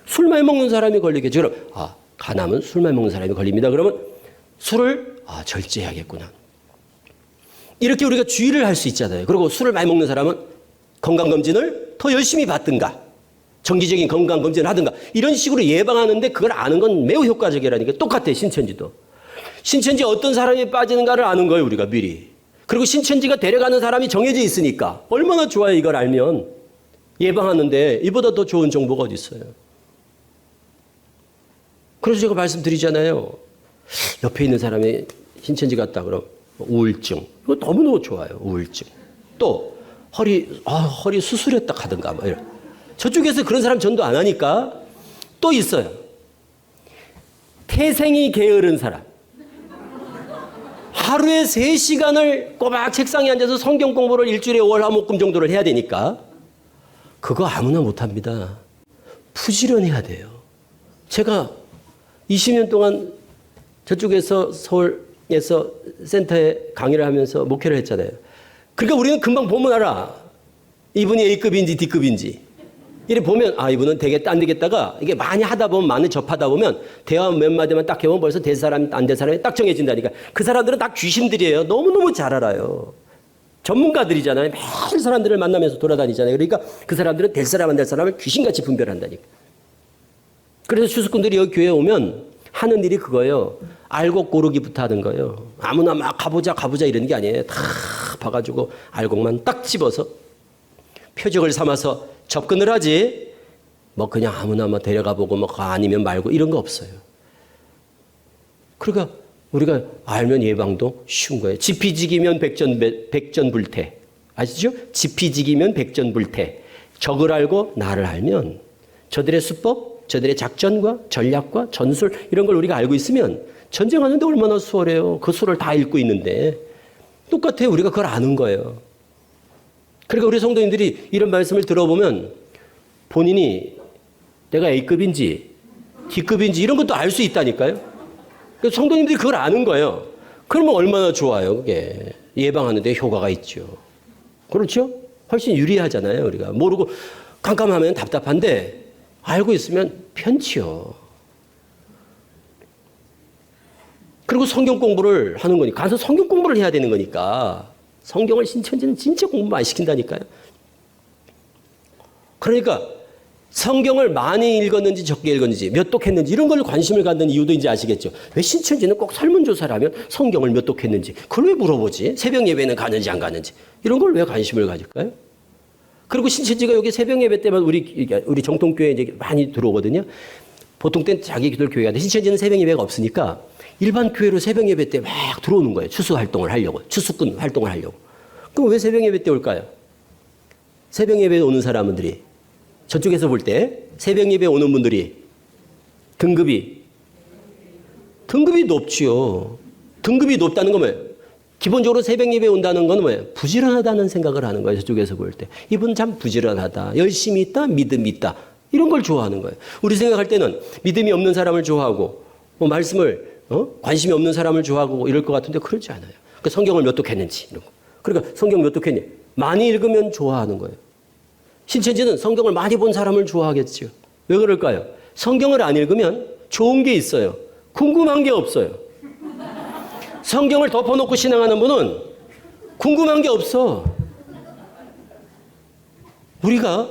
[SPEAKER 2] 술 많이 먹는 사람이 걸리겠죠. 그럼 간암은 술 많이 먹는 사람이 걸립니다. 그러면 술을 절제해야겠구나. 이렇게 우리가 주의를 할 수 있잖아요. 그리고 술을 많이 먹는 사람은 건강검진을 더 열심히 받든가 정기적인 건강검진을 하든가 이런 식으로 예방하는데 그걸 아는 건 매우 효과적이라니까. 똑같아요. 신천지도. 신천지 어떤 사람이 빠지는가를 아는 거예요. 우리가 미리. 그리고 신천지가 데려가는 사람이 정해져 있으니까 얼마나 좋아요. 이걸 알면. 예방하는데 이보다 더 좋은 정보가 어디 있어요. 그래서 제가 말씀드리잖아요. 옆에 있는 사람이 신천지 갔다 그럼 우울증. 이거 너무너무 좋아요. 우울증. 또 허리 수술했다 하든가 뭐 이런. 저쪽에서 그런 사람 전도 안 하니까 또 있어요. 태생이 게으른 사람. 하루에 3시간을 꼬박 책상에 앉아서 성경 공부를 일주일에 5월 화목금 정도를 해야 되니까 그거 아무나 못합니다. 부지런해야 돼요. 제가 20년 동안 저쪽에서 서울에서 센터에 강의를 하면서 목회를 했잖아요. 그러니까 우리는 금방 보면 알아. 이분이 A급인지 D급인지. 이래 보면 이분은 되게 딴 데겠다가 이게 많이 하다 보면 많이 접하다 보면 대화 몇 마디만 딱 해보면 벌써 될 사람이 안 될 사람이 딱 정해진다니까. 그 사람들은 다 귀신들이에요. 너무너무 잘 알아요. 전문가들이잖아요. 매일 사람들을 만나면서 돌아다니잖아요. 그러니까 그 사람들은 될 사람 안 될 사람을 귀신같이 분별한다니까. 그래서 추수꾼들이 여기 교회에 오면 하는 일이 그거예요. 알곡 고르기부터 하는 거예요. 아무나 막 가보자 이러는 게 아니에요. 다 봐가지고 알곡만 딱 집어서 표적을 삼아서 접근을 하지. 뭐 그냥 아무나 뭐 데려가 보고 뭐 아니면 말고 이런 거 없어요. 그러니까 우리가 알면 예방도 쉬운 거예요. 지피지기면 백전불태. 아시죠? 지피지기면 백전불태. 적을 알고 나를 알면 저들의 수법, 저들의 작전과 전략과 전술 이런 걸 우리가 알고 있으면 전쟁하는데 얼마나 수월해요. 그 수를 다 읽고 있는데 똑같아요. 우리가 그걸 아는 거예요. 그러니까 우리 성도님들이 이런 말씀을 들어보면 본인이 내가 A급인지 D급인지 이런 것도 알 수 있다니까요. 그래서 성도님들이 그걸 아는 거예요. 그러면 얼마나 좋아요. 그게 예방하는 데 효과가 있죠. 그렇죠? 훨씬 유리하잖아요. 우리가 모르고 깜깜하면 답답한데 알고 있으면 편치요. 그리고 성경 공부를 하는 거니까 가서 성경 공부를 해야 되는 거니까 성경을 신천지는 진짜 공부 많이 시킨다니까요. 그러니까 성경을 많이 읽었는지 적게 읽었는지 몇 독했는지 이런 걸 관심을 갖는 이유도 이제 아시겠죠. 왜 신천지는 꼭 설문조사를 하면 성경을 몇 독했는지 그걸 왜 물어보지? 새벽 예배는 가는지 안 가는지 이런 걸 왜 관심을 가질까요? 그리고 신천지가 여기 새벽 예배 때만 우리 정통교회 이제 많이 들어오거든요. 보통 때는 자기 기도 교회가 돼. 신천지는 새벽 예배가 없으니까 일반 교회로 새벽 예배 때 막 들어오는 거예요. 추수 활동을 하려고. 추수꾼 활동을 하려고. 그럼 왜 새벽 예배 때 올까요? 새벽 예배에 오는 사람들이 저쪽에서 볼 때 새벽 예배에 오는 분들이 등급이 높지요. 등급이 높다는 건 뭐예요? 기본적으로 새벽 예배에 온다는 건 뭐예요? 부지런하다는 생각을 하는 거예요. 저쪽에서 볼 때. 이분 참 부지런하다. 열심히 있다. 믿음이 있다. 이런 걸 좋아하는 거예요. 우리 생각할 때는 믿음이 없는 사람을 좋아하고 뭐 말씀을 관심이 없는 사람을 좋아하고 이럴 것 같은데 그렇지 않아요. 그러니까 성경을 몇 독했는지 이런 거. 그러니까 성경 몇 독했니? 많이 읽으면 좋아하는 거예요. 신천지는 성경을 많이 본 사람을 좋아하겠죠. 왜 그럴까요? 성경을 안 읽으면 좋은 게 있어요. 궁금한 게 없어요. 성경을 덮어놓고 신앙하는 분은 궁금한 게 없어. 우리가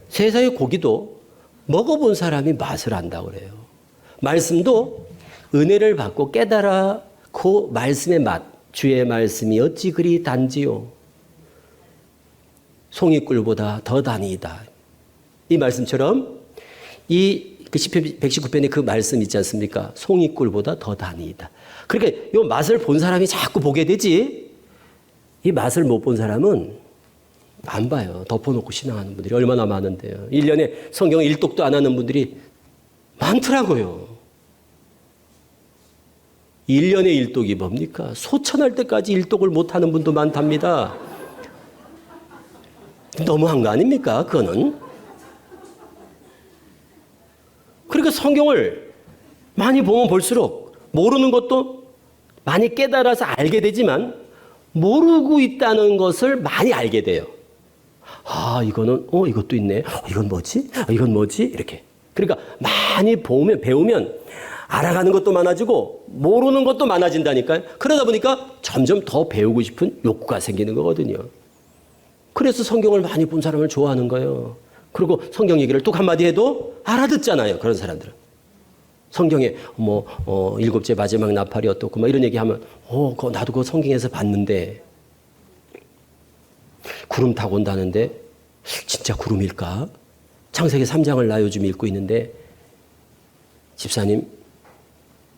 [SPEAKER 2] 세상의 고기도 먹어본 사람이 맛을 안다고 그래요. 말씀도 은혜를 받고 깨달아 그 말씀의 맛. 주의 말씀이 어찌 그리 단지요. 송이꿀보다 더 단이다. 이 말씀처럼 그 시편 119편에 그 말씀 있지 않습니까? 송이꿀보다 더 단이다. 그러니까 이 맛을 본 사람이 자꾸 보게 되지 이 맛을 못 본 사람은 안 봐요. 덮어놓고 신앙하는 분들이 얼마나 많은데요. 1년에 성경 1독도 안 하는 분들이 많더라고요. 1년에 1독이 뭡니까? 소천할 때까지 1독을 못하는 분도 많답니다. 너무한 거 아닙니까? 그거는. 그러니까 성경을 많이 보면 볼수록 모르는 것도 많이 깨달아서 알게 되지만 모르고 있다는 것을 많이 알게 돼요. 아, 이거는 이것도 있네. 이건 뭐지? 이건 뭐지? 이렇게. 그러니까 많이 배우면 알아가는 것도 많아지고 모르는 것도 많아진다니까요. 그러다 보니까 점점 더 배우고 싶은 욕구가 생기는 거거든요. 그래서 성경을 많이 본 사람을 좋아하는 거예요. 그리고 성경 얘기를 뚝 한마디 해도 알아듣잖아요. 그런 사람들은. 성경에 일곱째 마지막 나팔이 어떻고 막 이런 얘기하면 나도 그거 성경에서 봤는데 구름 타고 온다는데 진짜 구름일까? 창세기 3장을 나 요즘 읽고 있는데 집사님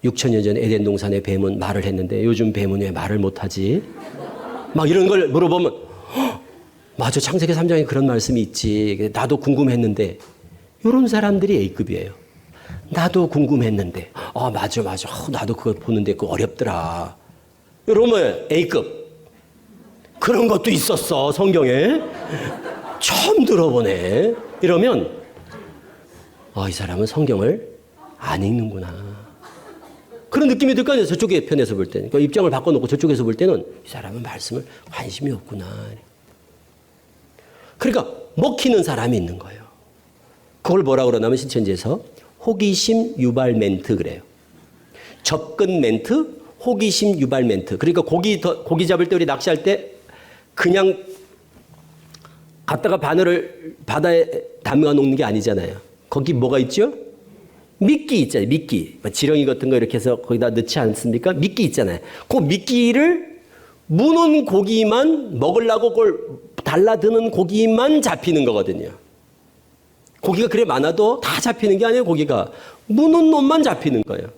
[SPEAKER 2] 6천년 전 에덴 동산의 뱀은 말을 했는데 요즘 뱀은 왜 말을 못하지? 막 이런 걸 물어보면 맞아, 창세기 3장에 그런 말씀이 있지. 나도 궁금했는데 이런 사람들이 A급이에요. 나도 궁금했는데 맞아 나도 그거 보는데 그거 어렵더라. 이러면 A급. 그런 것도 있었어 성경에. 처음 들어보네. 이러면 이 사람은 성경을 안 읽는구나. 그런 느낌이 들 거 아니에요. 저쪽의 편에서 볼 때는. 그러니까 입장을 바꿔놓고 저쪽에서 볼 때는 이 사람은 말씀을 관심이 없구나. 그러니까 먹히는 사람이 있는 거예요. 그걸 뭐라 그러냐면 신천지에서 호기심 유발 멘트 그래요. 접근 멘트, 호기심 유발 멘트. 그러니까 고기 잡을 때 우리 낚시할 때 그냥 갔다가 바늘을 바다에 담가 놓는 게 아니잖아요. 거기 뭐가 있죠? 미끼 있잖아요. 미끼. 지렁이 같은 거 이렇게 해서 거기다 넣지 않습니까? 미끼 있잖아요. 그 미끼를 무는 고기만 먹으려고 그걸 달라드는 고기만 잡히는 거거든요. 고기가 그래 많아도 다 잡히는 게 아니에요. 고기가 무는 놈만 잡히는 거예요.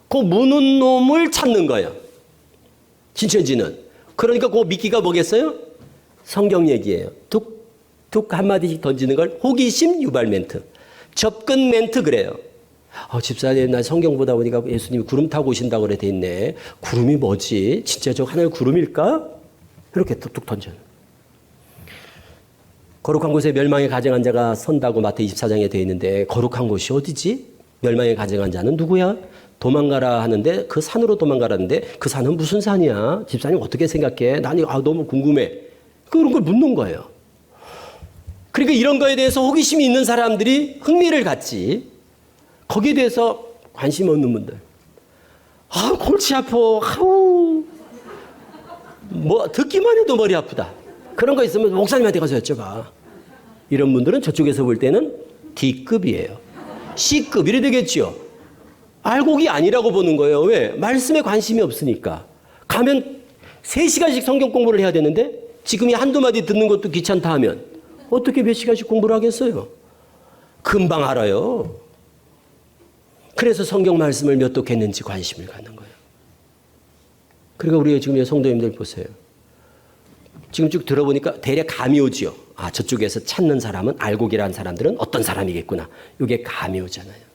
[SPEAKER 2] 그 무는 놈을 찾는 거예요. 신천지는. 그러니까 그 미끼가 뭐겠어요? 성경 얘기예요. 툭툭 한마디씩 던지는 걸 호기심 유발 멘트. 접근 멘트 그래요. 집사님 나 성경 보다 보니까 예수님이 구름 타고 오신다고 그래 돼 있네. 구름이 뭐지? 진짜 저 하늘 구름일까? 이렇게 툭툭 던져요. 거룩한 곳에 멸망에 가증한 자가 선다고 마태 24장에 되어 있는데 거룩한 곳이 어디지? 멸망에 가증한 자는 누구야? 도망가라 하는데 그 산으로 도망가라는데 그 산은 무슨 산이야? 집사님 어떻게 생각해? 나는 너무 궁금해. 그런 걸 묻는 거예요. 그러니까 이런 거에 대해서 호기심이 있는 사람들이 흥미를 갖지. 거기에 대해서 관심 없는 분들. 골치 아파. 듣기만 해도 머리 아프다. 그런 거 있으면 목사님한테 가서 여쭤봐. 이런 분들은 저쪽에서 볼 때는 D급이에요. C급 이래 되겠죠. 알곡이 아니라고 보는 거예요. 왜? 말씀에 관심이 없으니까. 가면 3시간씩 성경 공부를 해야 되는데 지금이 한두 마디 듣는 것도 귀찮다 하면 어떻게 몇 시간씩 공부를 하겠어요? 금방 알아요. 그래서 성경 말씀을 몇 독했는지 관심을 갖는 거예요. 그러니까 우리 지금 성도님들 보세요. 지금 쭉 들어보니까 대략 감이 오지요. 저쪽에서 찾는 사람은 알곡이라는 사람들은 어떤 사람이겠구나. 이게 감이 오잖아요.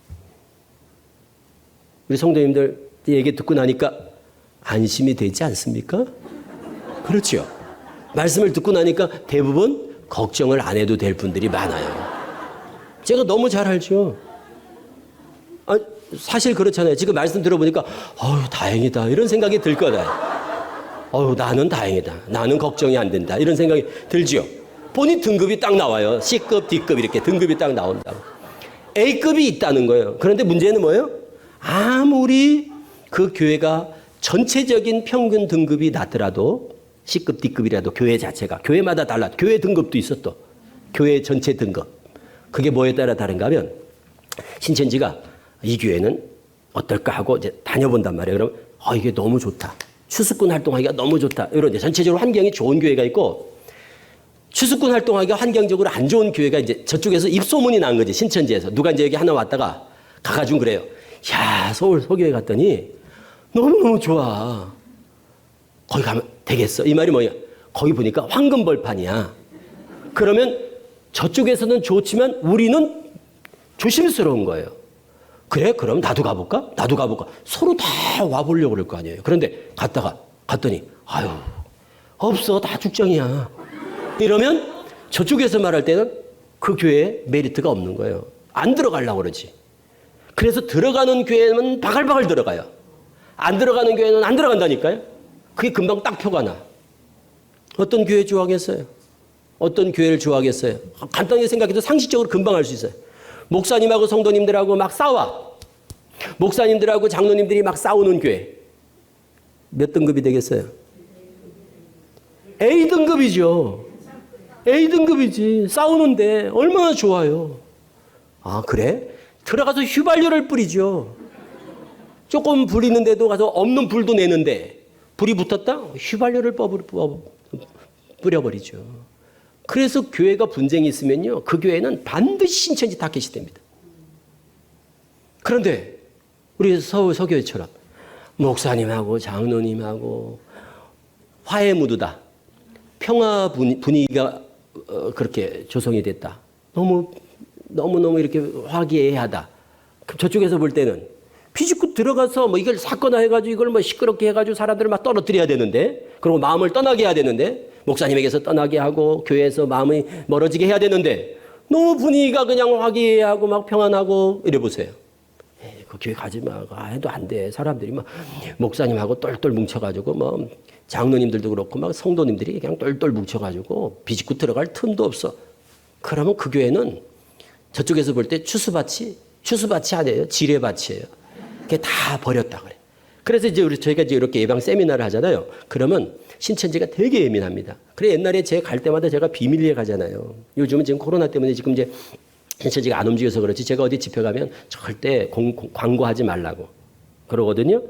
[SPEAKER 2] 우리 성도님들 얘기 듣고 나니까 안심이 되지 않습니까? 그렇죠. 말씀을 듣고 나니까 대부분 걱정을 안 해도 될 분들이 많아요. 제가 너무 잘 알죠. 사실 그렇잖아요. 지금 말씀 들어보니까 다행이다 이런 생각이 들 거다. 나는 다행이다. 나는 걱정이 안 된다. 이런 생각이 들지요. 본인 등급이 딱 나와요. C급, D급 이렇게 등급이 딱 나온다고. A급이 있다는 거예요. 그런데 문제는 뭐예요? 아무리 그 교회가 전체적인 평균 등급이 낮더라도 C급, D급이라도 교회 자체가 교회마다 달라. 교회 등급도 있어 또. 교회 전체 등급. 그게 뭐에 따라 다른가 하면 신천지가 이 교회는 어떨까 하고 이제 다녀본단 말이에요. 그러면 이게 너무 좋다. 추수꾼 활동하기가 너무 좋다. 이런 전체적으로 환경이 좋은 교회가 있고 추수꾼 활동하기가 환경적으로 안 좋은 교회가 이제 저쪽에서 입소문이 난 거지. 신천지에서. 누가 이제 여기 하나 왔다가 가가지고 그래요. 야, 서울 소교회 갔더니 너무너무 좋아. 거기 가면 되겠어. 이 말이 뭐냐. 거기 보니까 황금벌판이야. 그러면 저쪽에서는 좋지만 우리는 조심스러운 거예요. 그래? 그럼 나도 가볼까? 나도 가볼까? 서로 다 와보려고 그럴 거 아니에요. 그런데 갔더니 없어. 다 죽정이야. 이러면 저쪽에서 말할 때는 그 교회에 메리트가 없는 거예요. 안 들어가려고 그러지. 그래서 들어가는 교회는 바글바글 들어가요. 안 들어가는 교회는 안 들어간다니까요. 그게 금방 딱 표가 나. 어떤 교회 좋아하겠어요? 어떤 교회를 좋아하겠어요? 간단하게 생각해도 상식적으로 금방 알 수 있어요. 목사님하고 성도님들하고 막 싸워. 목사님들하고 장로님들이 막 싸우는 교회. 몇 등급이 되겠어요? A등급이죠. A등급이지. 싸우는데 얼마나 좋아요. 아, 그래? 들어가서 휘발유를 뿌리죠. 조금 불 있는데도 가서 없는 불도 내는데 불이 붙었다? 휘발유를 뿌려버리죠. 그래서 교회가 분쟁이 있으면요, 그 교회는 반드시 신천지 타켓이 됩니다. 그런데 우리 서울 서교회처럼 목사님하고 장로님하고 화해 무드다. 평화 분위기가 그렇게 조성이 됐다. 너무 이렇게 화기애애하다. 그럼 저쪽에서 볼 때는 비집고 들어가서 뭐 이걸 사거나 해가지고 이걸 뭐 시끄럽게 해가지고 사람들을 막 떨어뜨려야 되는데, 그리고 마음을 떠나게 해야 되는데, 목사님에게서 떠나게 하고 교회에서 마음이 멀어지게 해야 되는데, 너무 분위기가 그냥 화기애애하고 막 평안하고 이래 보세요. 그 교회 가지 마. 해도 안 돼. 사람들이 막 목사님하고 똘똘 뭉쳐가지고 뭐 장로님들도 그렇고 막 성도님들이 그냥 똘똘 뭉쳐가지고 비집고 들어갈 틈도 없어. 그러면 그 교회는 저쪽에서 볼 때 추수밭이 아니에요. 지뢰밭이에요. 그게 다 버렸다 그래. 그래서 이제 저희가 이제 이렇게 예방 세미나를 하잖아요. 그러면 신천지가 되게 예민합니다. 그래 옛날에 제가 갈 때마다 제가 비밀리에 가잖아요. 요즘은 지금 코로나 때문에 지금 이제 신천지가 안 움직여서 그렇지, 제가 어디 집회 가면 절대 광고하지 말라고 그러거든요.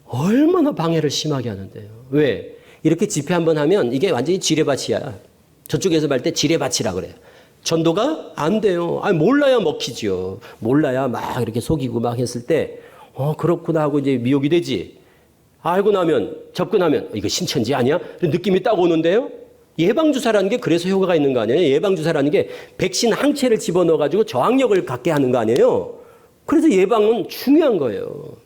[SPEAKER 2] 얼마나 방해를 심하게 하는데요. 왜? 이렇게 집회 한번 하면 이게 완전히 지뢰밭이야. 저쪽에서 볼 때 지뢰밭이라 그래요. 전도가 안 돼요. 아니, 몰라야 먹히죠. 몰라야 막 이렇게 속이고 막 했을 때, 그렇구나 하고 이제 미혹이 되지. 알고 나면, 접근하면, 이거 신천지 아니야? 느낌이 딱 오는데요? 예방주사라는 게 그래서 효과가 있는 거 아니에요? 예방주사라는 게 백신 항체를 집어넣어가지고 저항력을 갖게 하는 거 아니에요? 그래서 예방은 중요한 거예요.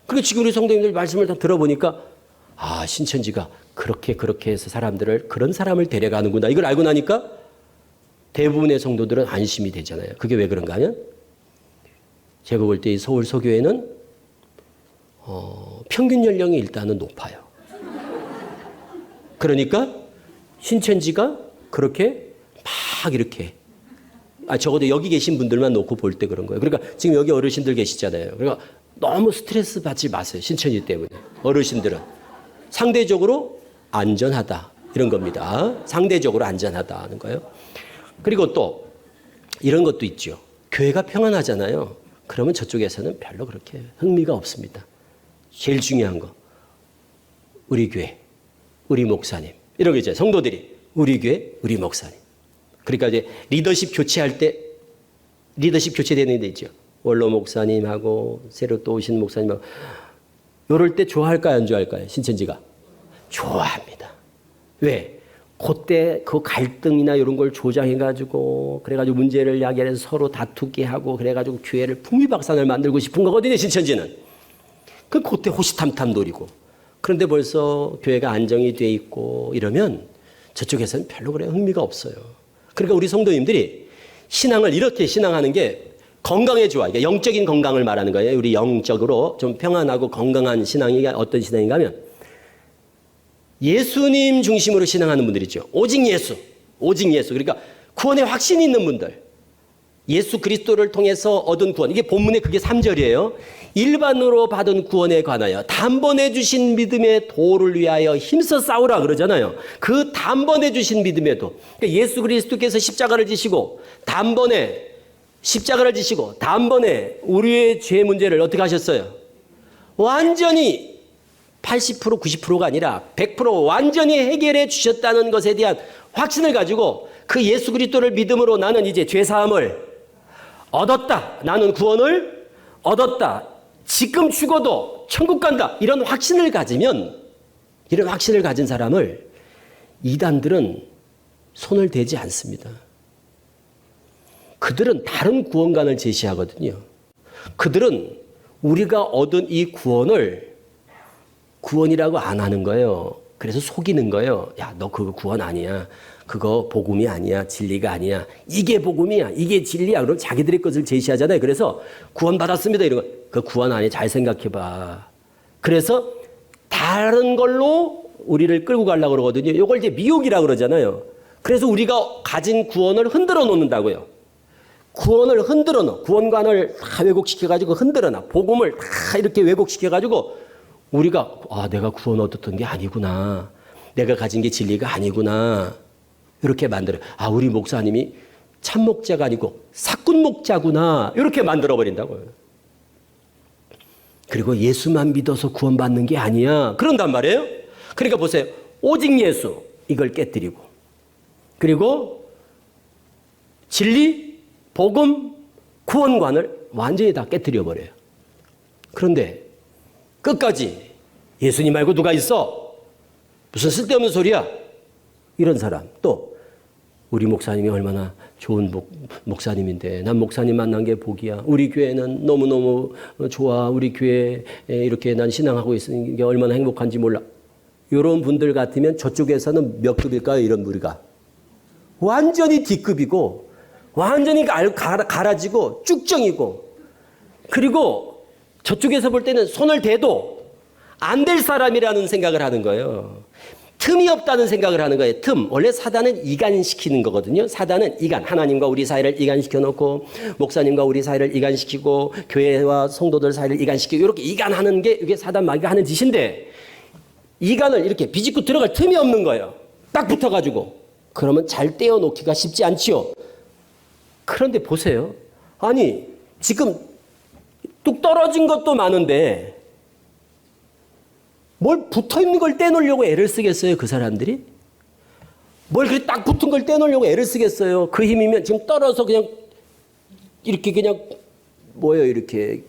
[SPEAKER 2] 그리고 지금 우리 성도님들 말씀을 다 들어보니까, 아, 신천지가 그렇게 해서 사람들을, 그런 사람을 데려가는구나. 이걸 알고 나니까 대부분의 성도들은 안심이 되잖아요. 그게 왜 그런가 하면, 제가 볼 때 이 서울 서교회는 평균 연령이 일단은 높아요. 그러니까 신천지가 그렇게 막 이렇게, 적어도 여기 계신 분들만 놓고 볼 때 그런 거예요. 그러니까 지금 여기 어르신들 계시잖아요. 그러니까 너무 스트레스 받지 마세요. 신천지 때문에. 어르신들은 상대적으로 안전하다 이런 겁니다. 상대적으로 안전하다 하는 거예요. 그리고 또 이런 것도 있죠. 교회가 평안하잖아요. 그러면 저쪽에서는 별로 그렇게 흥미가 없습니다. 제일 중요한 거, 우리 교회, 우리 목사님, 이런 거 있잖아요. 성도들이 우리 교회, 우리 목사님. 그러니까 이제 리더십 교체할 때, 리더십 교체되는 데 있죠. 원로 목사님하고 새로 또 오신 목사님하고, 이럴 때 좋아할까요, 안 좋아할까요? 신천지가 좋아합니다. 왜? 그때 그 갈등이나 이런 걸 조장해가지고, 그래가지고 문제를 야기해서 서로 다투게 하고, 그래가지고 교회를 풍비박산을 만들고 싶은 거거든요, 신천지는. 그때 호시탐탐 노리고. 그런데 벌써 교회가 안정이 돼 있고 이러면 저쪽에서는 별로 그래 흥미가 없어요. 그러니까 우리 성도님들이 신앙을 이렇게 신앙하는 게 건강에 좋아. 그러니까 영적인 건강을 말하는 거예요. 우리 영적으로 좀 평안하고 건강한 신앙이 어떤 신앙인가 하면, 예수님 중심으로 신앙하는 분들이죠. 오직 예수. 그러니까 구원의 확신이 있는 분들. 예수 그리스도를 통해서 얻은 구원. 이게 본문에 그게 3절이에요. 일반으로 받은 구원에 관하여 단번에 주신 믿음의 도를 위하여 힘써 싸우라 그러잖아요. 그 단번에 주신 믿음의 도. 그러니까 예수 그리스도께서 십자가를 지시고 단번에 우리의 죄 문제를 어떻게 하셨어요? 완전히 80% 90%가 아니라 100% 완전히 해결해 주셨다는 것에 대한 확신을 가지고 그 예수 그리스도를 믿음으로 나는 이제 죄사함을 얻었다. 나는 구원을 얻었다. 지금 죽어도 천국 간다. 이런 확신을 가진 사람을 이단들은 손을 대지 않습니다. 그들은 다른 구원관을 제시하거든요. 그들은 우리가 얻은 이 구원을 구원이라고 안 하는 거예요. 그래서 속이는 거예요. 야, 너 그거 구원 아니야. 그거 복음이 아니야. 진리가 아니야. 이게 복음이야. 이게 진리야. 그럼 자기들의 것을 제시하잖아요. 그래서 구원 받았습니다. 이런 거. 그 구원 안에 잘 생각해 봐. 그래서 다른 걸로 우리를 끌고 가려고 그러거든요. 이걸 이제 미혹이라고 그러잖아요. 그래서 우리가 가진 구원을 흔들어 놓는다고요. 구원을 흔들어 놓어. 구원관을 다 왜곡시켜가지고 흔들어 놔. 복음을 다 이렇게 왜곡시켜가지고 우리가 내가 구원 얻었던 게 아니구나. 내가 가진 게 진리가 아니구나. 이렇게 만들어. 우리 목사님이 참 목자가 아니고 사꾼 목자구나. 이렇게 만들어 버린다고요. 그리고 예수만 믿어서 구원받는 게 아니야. 그런단 말이에요. 그러니까 보세요. 오직 예수 이걸 깨뜨리고 그리고 진리, 복음, 구원관을 완전히 다 깨뜨려 버려요. 그런데 끝까지 예수님 말고 누가 있어? 무슨 쓸데없는 소리야? 이런 사람. 또 우리 목사님이 얼마나 좋은 목사님인데 난 목사님 만난 게 복이야. 우리 교회는 너무너무 좋아. 우리 교회에 이렇게 난 신앙하고 있으니 게 얼마나 행복한지 몰라. 이런 분들 같으면 저쪽에서는 몇 급일까요? 이런 우리가. 완전히 D급이고 완전히 갈아지고 쭉정이고 그리고 저쪽에서 볼 때는 손을 대도 안 될 사람이라는 생각을 하는 거예요. 틈이 없다는 생각을 하는 거예요. 틈. 원래 사단은 이간시키는 거거든요. 사단은 이간. 하나님과 우리 사이를 이간시켜 놓고 목사님과 우리 사이를 이간시키고 교회와 성도들 사이를 이간시키고 이렇게 이간하는 게 이게 사단 마귀가 하는 짓인데 이간을 이렇게 비집고 들어갈 틈이 없는 거예요. 딱 붙어가지고. 그러면 잘 떼어놓기가 쉽지 않지요. 그런데 보세요. 아니 지금 뚝 떨어진 것도 많은데 뭘 붙어있는 걸 떼놓으려고 애를 쓰겠어요? 그 사람들이? 뭘 그렇게 딱 붙은 걸 떼놓으려고 애를 쓰겠어요? 그 힘이면 지금 떨어서 그냥 이렇게 그냥 이렇게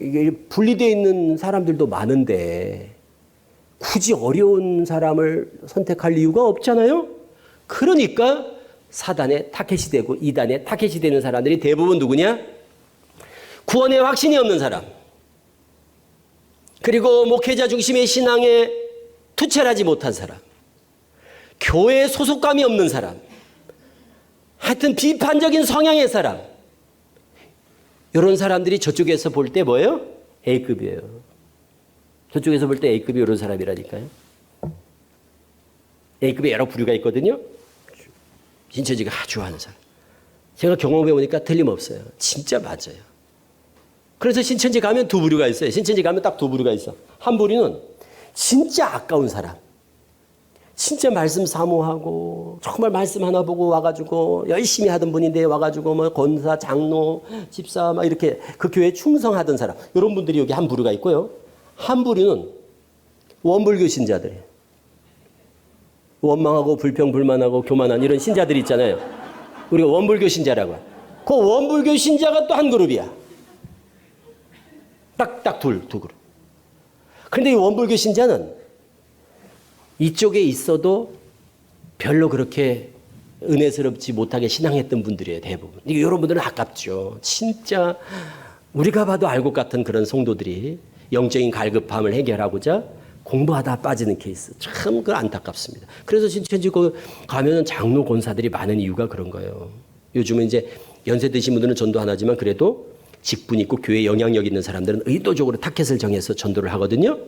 [SPEAKER 2] 분리되어 있는 사람들도 많은데 굳이 어려운 사람을 선택할 이유가 없잖아요? 그러니까 사단의 타켓이 되고 이단의 타켓이 되는 사람들이 대부분 누구냐? 구원의 확신이 없는 사람. 그리고 목회자 중심의 신앙에 투철하지 못한 사람. 교회에 소속감이 없는 사람. 하여튼 비판적인 성향의 사람. 이런 사람들이 저쪽에서 볼 때 뭐예요? A급이에요. 저쪽에서 볼 때 A급이 이런 사람이라니까요. A급에 여러 부류가 있거든요. 신천지가 아주 좋아하는 사람. 제가 경험해 보니까 틀림없어요. 진짜 맞아요. 그래서 신천지 가면 두 부류가 있어요. 신천지 가면 딱 두 부류가 있어. 한 부류는 진짜 아까운 사람. 진짜 말씀 사모하고 정말 말씀 하나 보고 와가지고 열심히 하던 분인데 와가지고 권사, 장로, 집사 막 이렇게 그 교회에 충성하던 사람. 이런 분들이 여기 한 부류가 있고요. 한 부류는 원불교 신자들이에요. 원망하고 불평불만하고 교만한 이런 신자들이 있잖아요. 우리가 원불교 신자라고. 그 원불교 신자가 또 한 그룹이야. 딱 두 그룹. 그런데 이 원불교 신자는 이쪽에 있어도 별로 그렇게 은혜스럽지 못하게 신앙했던 분들이에요, 대부분. 이런 분들은 아깝죠. 진짜 우리가 봐도 알곡 같은 그런 성도들이 영적인 갈급함을 해결하고자 공부하다 빠지는 케이스. 참 그 안타깝습니다. 그래서 신천지 가면은 장로 권사들이 많은 이유가 그런 거예요. 요즘은 이제 연세 드신 분들은 전도 안 하지만 그래도 직분 있고 교회에 영향력 있는 사람들은 의도적으로 타켓을 정해서 전도를 하거든요.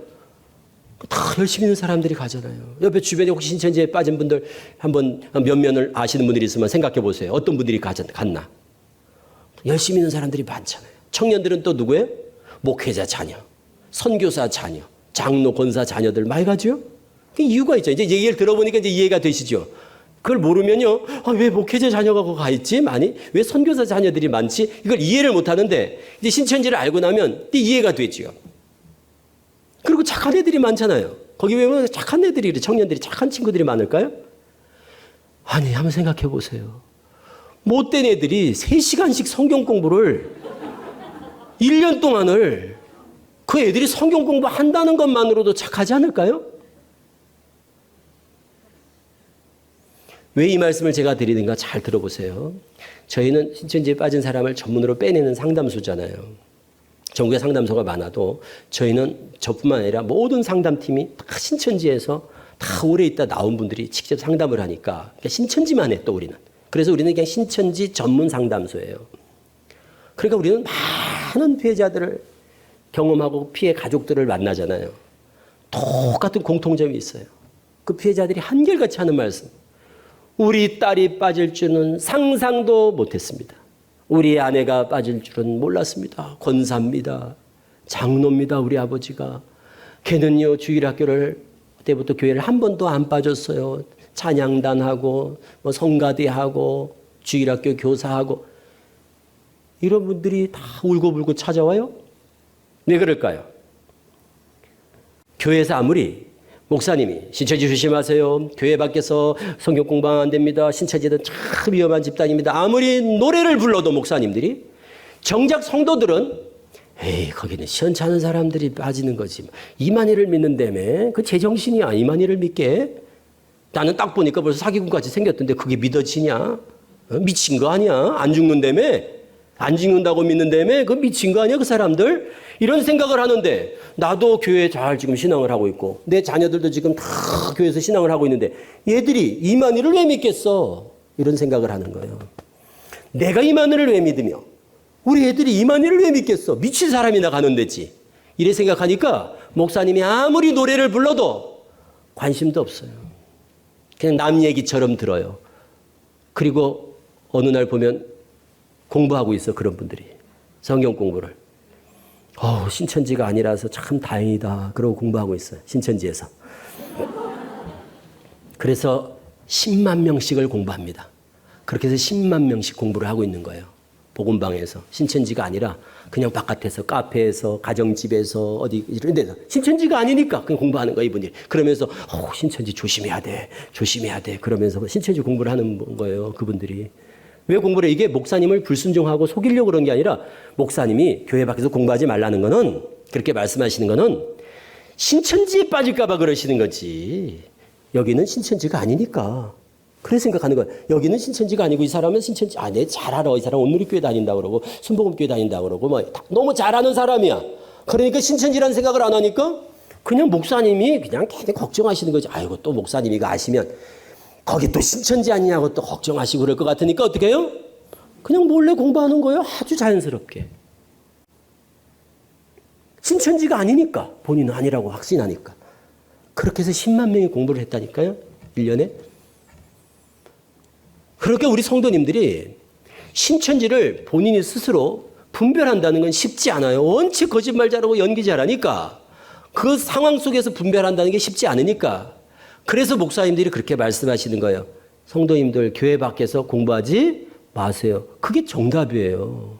[SPEAKER 2] 다 열심히 있는 사람들이 가잖아요. 옆에 주변에 혹시 신천지에 빠진 분들 한번 몇 면을 아시는 분들이 있으면 생각해 보세요. 어떤 분들이 갔나? 열심히 있는 사람들이 많잖아요. 청년들은 또 누구예요? 목회자 자녀, 선교사 자녀, 장로 권사 자녀들 많이 가죠? 그 이유가 있죠. 이제 얘기를 들어보니까 이제 이해가 되시죠? 그걸 모르면요. 왜 목회자 자녀가 거기 가 있지? 많이? 왜 선교사 자녀들이 많지? 이걸 이해를 못 하는데 이제 신천지를 알고 나면 이해가 되죠. 그리고 착한 애들이 많잖아요. 거기 왜 착한 애들이, 청년들이 착한 친구들이 많을까요? 아니, 한번 생각해 보세요. 못된 애들이 3시간씩 성경 공부를 1년 동안을 그 애들이 성경 공부한다는 것만으로도 착하지 않을까요? 왜 이 말씀을 제가 드리는가 잘 들어보세요. 저희는 신천지에 빠진 사람을 전문으로 빼내는 상담소잖아요. 전국에 상담소가 많아도 저희는 저뿐만 아니라 모든 상담팀이 다 신천지에서 다 오래 있다 나온 분들이 직접 상담을 하니까 그러니까 신천지만 해 또 우리는. 그래서 우리는 그냥 신천지 전문 상담소예요. 그러니까 우리는 많은 피해자들을 경험하고 피해 가족들을 만나잖아요. 똑같은 공통점이 있어요. 그 피해자들이 한결같이 하는 말씀. 우리 딸이 빠질 줄은 상상도 못했습니다. 우리 아내가 빠질 줄은 몰랐습니다. 권사입니다. 장로입니다. 우리 아버지가. 걔는요 주일학교를 때부터 교회를 한 번도 안 빠졌어요. 찬양단하고 뭐 성가대하고 주일학교 교사하고 이런 분들이 다 울고불고 찾아와요. 왜 그럴까요? 교회에서 아무리 목사님이 신천지 조심하세요. 교회 밖에서 성경 공부 안 됩니다. 신천지는 참 위험한 집단입니다. 아무리 노래를 불러도 목사님들이 정작 성도들은 에이 거기는 시원찮은 사람들이 빠지는 거지. 이만희를 믿는다며. 그 제정신이야. 이만희를 믿게. 나는 딱 보니까 벌써 사기꾼같이 생겼던데 그게 믿어지냐? 미친 거 아니야? 안 죽는다며? 안 죽는다고 믿는다며? 그 미친 거 아니야 그 사람들? 이런 생각을 하는데 나도 교회에 잘 지금 신앙을 하고 있고 내 자녀들도 지금 다 교회에서 신앙을 하고 있는데 얘들이 이만희를 왜 믿겠어? 이런 생각을 하는 거예요. 내가 이만희를 왜 믿으며 우리 애들이 이만희를 왜 믿겠어? 미친 사람이나 가는 데지. 이래 생각하니까 목사님이 아무리 노래를 불러도 관심도 없어요. 그냥 남 얘기처럼 들어요. 그리고 어느 날 보면 공부하고 있어 그런 분들이. 성경 공부를. 신천지가 아니라서 참 다행이다. 그러고 공부하고 있어요. 신천지에서. 그래서 10만 명씩을 공부합니다. 그렇게 해서 10만 명씩 공부를 하고 있는 거예요. 복음방에서. 신천지가 아니라 그냥 바깥에서 카페에서 가정집에서 어디 이런 데서 신천지가 아니니까 그냥 공부하는 거예요. 이분들이. 그러면서 신천지 조심해야 돼. 조심해야 돼. 그러면서 신천지 공부를 하는 거예요. 그분들이. 왜 공부를 해? 이게 목사님을 불순종하고 속이려고 그런 게 아니라 목사님이 교회 밖에서 공부하지 말라는 거는 그렇게 말씀하시는 거는 신천지에 빠질까 봐 그러시는 거지. 여기는 신천지가 아니니까. 그래 생각하는 거예요. 여기는 신천지가 아니고 이 사람은 신천지. 내 잘 알아. 이 사람 온누리교회 다닌다 그러고 순복음교회 다닌다 그러고 뭐 너무 잘하는 사람이야. 그러니까 신천지라는 생각을 안 하니까 그냥 목사님이 그냥 괜히 걱정하시는 거지. 아이고 또 목사님이가 아시면 거기 또 신천지 아니냐고 또 걱정하시고 그럴 것 같으니까 어떻게 해요? 그냥 몰래 공부하는 거예요. 아주 자연스럽게. 신천지가 아니니까. 본인은 아니라고 확신하니까. 그렇게 해서 10만 명이 공부를 했다니까요. 1년에. 그렇게 우리 성도님들이 신천지를 본인이 스스로 분별한다는 건 쉽지 않아요. 원체 거짓말 잘하고 연기 잘하니까 그 상황 속에서 분별한다는 게 쉽지 않으니까 그래서 목사님들이 그렇게 말씀하시는 거예요. 성도님들 교회 밖에서 공부하지 마세요. 그게 정답이에요.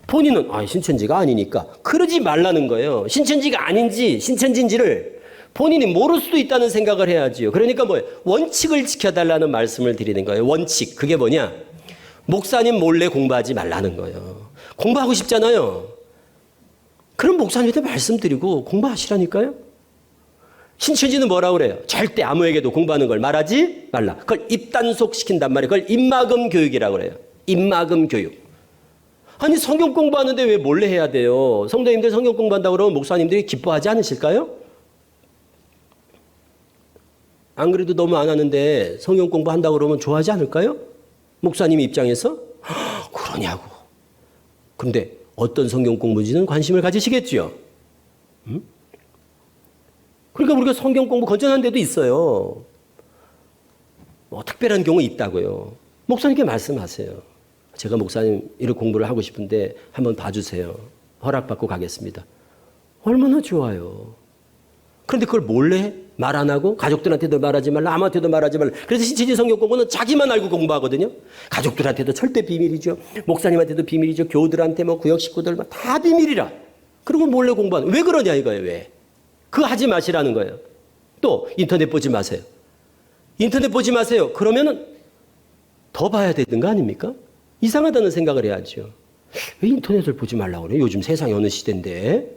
[SPEAKER 2] 본인은 신천지가 아니니까 그러지 말라는 거예요. 신천지가 아닌지 신천지인지를 본인이 모를 수도 있다는 생각을 해야지요. 그러니까 뭐예요? 원칙을 지켜달라는 말씀을 드리는 거예요. 원칙. 그게 뭐냐? 목사님 몰래 공부하지 말라는 거예요. 공부하고 싶잖아요. 그럼 목사님한테 말씀드리고 공부하시라니까요. 신천지는 뭐라고 그래요? 절대 아무에게도 공부하는 걸 말하지 말라. 그걸 입단속시킨단 말이에요. 그걸 입막음 교육이라고 그래요. 입막음 교육. 아니 성경 공부하는데 왜 몰래 해야 돼요? 성도님들 성경 공부한다고 그러면 목사님들이 기뻐하지 않으실까요? 안 그래도 너무 안 하는데 성경 공부한다고 그러면 좋아하지 않을까요? 목사님 입장에서? 그러냐고. 근데 어떤 성경 공부인지는 관심을 가지시겠죠? 그러니까 우리가 성경 공부 건전한 데도 있어요. 특별한 경우 있다고요. 목사님께 말씀하세요. 제가 목사님 이런 공부를 하고 싶은데 한번 봐주세요. 허락받고 가겠습니다. 얼마나 좋아요. 그런데 그걸 몰래 말 안 하고 가족들한테도 말하지 말라, 아무한테도 말하지 말라. 그래서 신천지 성경 공부는 자기만 알고 공부하거든요. 가족들한테도 절대 비밀이죠. 목사님한테도 비밀이죠. 교우들한테 구역 식구들 다 비밀이라. 그리고 몰래 공부하는. 왜 그러냐 이거예요. 왜? 그거 하지 마시라는 거예요. 또 인터넷 보지 마세요. 인터넷 보지 마세요. 그러면은 더 봐야 되는 거 아닙니까? 이상하다는 생각을 해야죠. 왜 인터넷을 보지 말라고 그래요? 요즘 세상이 어느 시대인데.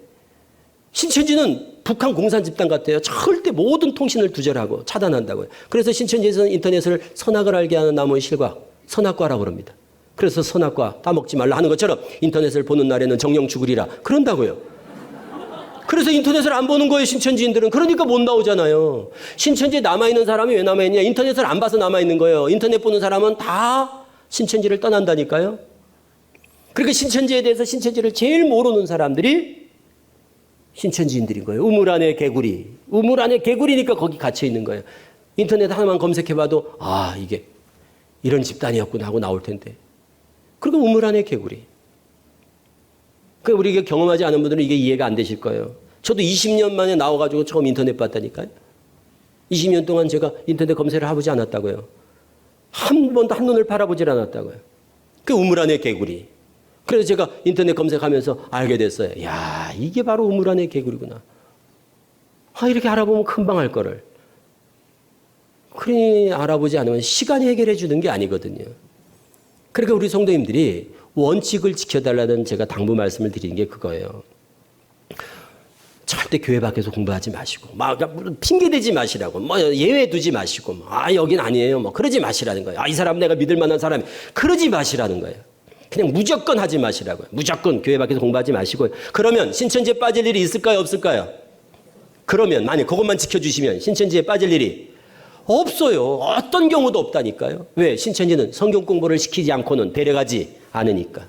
[SPEAKER 2] 신천지는 북한 공산 집단 같아요. 절대 모든 통신을 두절하고 차단한다고요. 그래서 신천지에서는 인터넷을 선악을 알게 하는 나무의 실과 선악과라고 그럽니다. 그래서 선악과 따먹지 말라 하는 것처럼 인터넷을 보는 날에는 정령 죽으리라 그런다고요. 그래서 인터넷을 안 보는 거예요, 신천지인들은. 그러니까 못 나오잖아요. 신천지에 남아있는 사람이 왜 남아있냐? 인터넷을 안 봐서 남아있는 거예요. 인터넷 보는 사람은 다 신천지를 떠난다니까요. 그러니까 신천지에 대해서 신천지를 제일 모르는 사람들이 신천지인들인 거예요. 우물 안에 개구리. 우물 안에 개구리니까 거기 갇혀 있는 거예요. 인터넷 하나만 검색해봐도 아, 이게 이런 집단이었구나 하고 나올 텐데. 그리고 우물 안에 개구리. 우리 이게 경험하지 않은 분들은 이게 이해가 안 되실 거예요. 저도 20년 만에 나와가지고 처음 인터넷 봤다니까요. 20년 동안 제가 인터넷 검색을 해보지 않았다고요. 한 번도 한눈을 바라보질 않았다고요. 그 우물 안에 개구리. 그래서 제가 인터넷 검색하면서 알게 됐어요. 야, 이게 바로 우물 안에 개구리구나. 아, 이렇게 알아보면 금방 알 거를. 그러니 알아보지 않으면 시간이 해결해 주는 게 아니거든요. 그러니까 우리 성도님들이 원칙을 지켜달라는 제가 당부 말씀을 드리는 게 그거예요. 절대 교회 밖에서 공부하지 마시고, 막 핑계대지 마시라고, 뭐 예외 두지 마시고, 아, 여긴 아니에요. 뭐 그러지 마시라는 거예요. 아, 이 사람 내가 믿을 만한 사람이. 그러지 마시라는 거예요. 그냥 무조건 하지 마시라고요. 무조건 교회 밖에서 공부하지 마시고요. 그러면 신천지에 빠질 일이 있을까요? 없을까요? 그러면 만약 그것만 지켜주시면 신천지에 빠질 일이 없어요. 어떤 경우도 없다니까요. 왜? 신천지는 성경 공부를 시키지 않고는 데려가지 않으니까.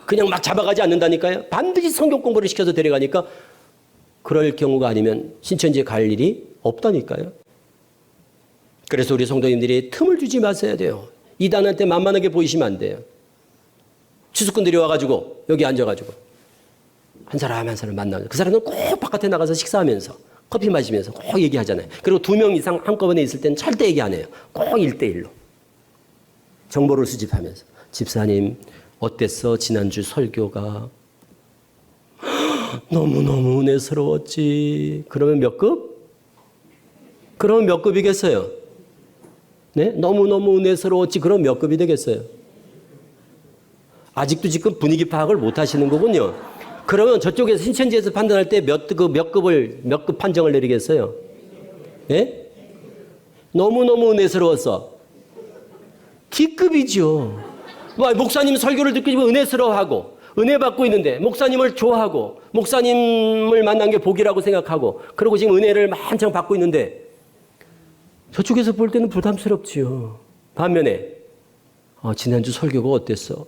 [SPEAKER 2] 그냥 막 잡아가지 않는다니까요. 반드시 성경 공부를 시켜서 데려가니까 그럴 경우가 아니면 신천지에 갈 일이 없다니까요. 그래서 우리 성도님들이 틈을 주지 마셔야 돼요. 이단한테 만만하게 보이시면 안 돼요. 추수꾼들이 와가지고 여기 앉아가지고 한 사람 한 사람 만나면 그 사람은 꼭 바깥에 나가서 식사하면서 커피 마시면서 꼭 얘기하잖아요. 그리고 2명 이상 한꺼번에 있을 때는 절대 얘기 안 해요. 꼭 1대1로. 정보를 수집하면서. 집사님 어땠어? 지난주 설교가. 너무너무 은혜스러웠지. 그러면 몇 급? 그러면 몇 급이겠어요? 네? 너무너무 은혜스러웠지. 그럼 몇 급이 되겠어요? 아직도 지금 분위기 파악을 못 하시는 거군요. 그러면 저쪽에서 신천지에서 판단할 때 몇 급 판정을 내리겠어요? 예? 너무너무 은혜스러웠어. D급이죠. 목사님 설교를 듣고 은혜스러워하고, 은혜 받고 있는데, 목사님을 좋아하고, 목사님을 만난 게 복이라고 생각하고, 그리고 지금 은혜를 한창 받고 있는데, 저쪽에서 볼 때는 부담스럽지요. 반면에, 지난주 설교가 어땠어?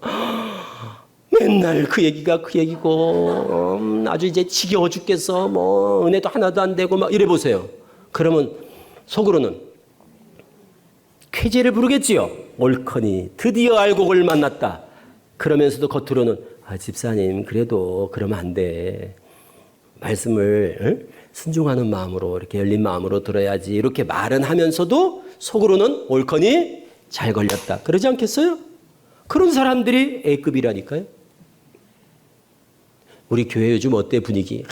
[SPEAKER 2] 맨날 그 얘기가 그 얘기고, 아주 이제 지겨워 죽겠어. 뭐, 은혜도 하나도 안 되고, 막 이래 보세요. 그러면 속으로는 쾌재를 부르겠지요. 옳거니 드디어 알곡을 만났다. 그러면서도 겉으로는 집사님 그래도 그러면 안 돼. 말씀을 순종하는 마음으로 이렇게 열린 마음으로 들어야지. 이렇게 말은 하면서도 속으로는 옳거니 잘 걸렸다. 그러지 않겠어요? 그런 사람들이 A급이라니까요. 우리 교회 요즘 어때 분위기?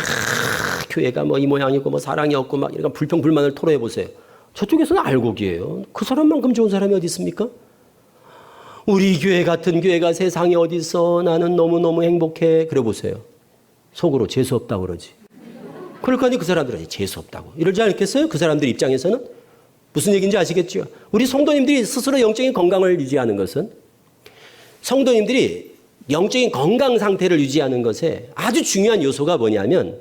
[SPEAKER 2] 교회가 뭐 이 모양이고 뭐 사랑이 없고 막 이런 불평불만을 토로해 보세요. 저쪽에서는 알곡이에요. 그 사람만큼 좋은 사람이 어디 있습니까? 우리 교회 같은 교회가 세상에 어디 있어? 나는 너무너무 행복해. 그래 보세요. 속으로 재수 없다고 그러지. 그러니까 그 사람들은 재수 없다고 이러지 않겠어요? 그 사람들 입장에서는 무슨 얘기인지 아시겠죠? 우리 성도님들이 스스로 영적인 건강을 유지하는 것은 성도님들이 영적인 건강 상태를 유지하는 것에 아주 중요한 요소가 뭐냐면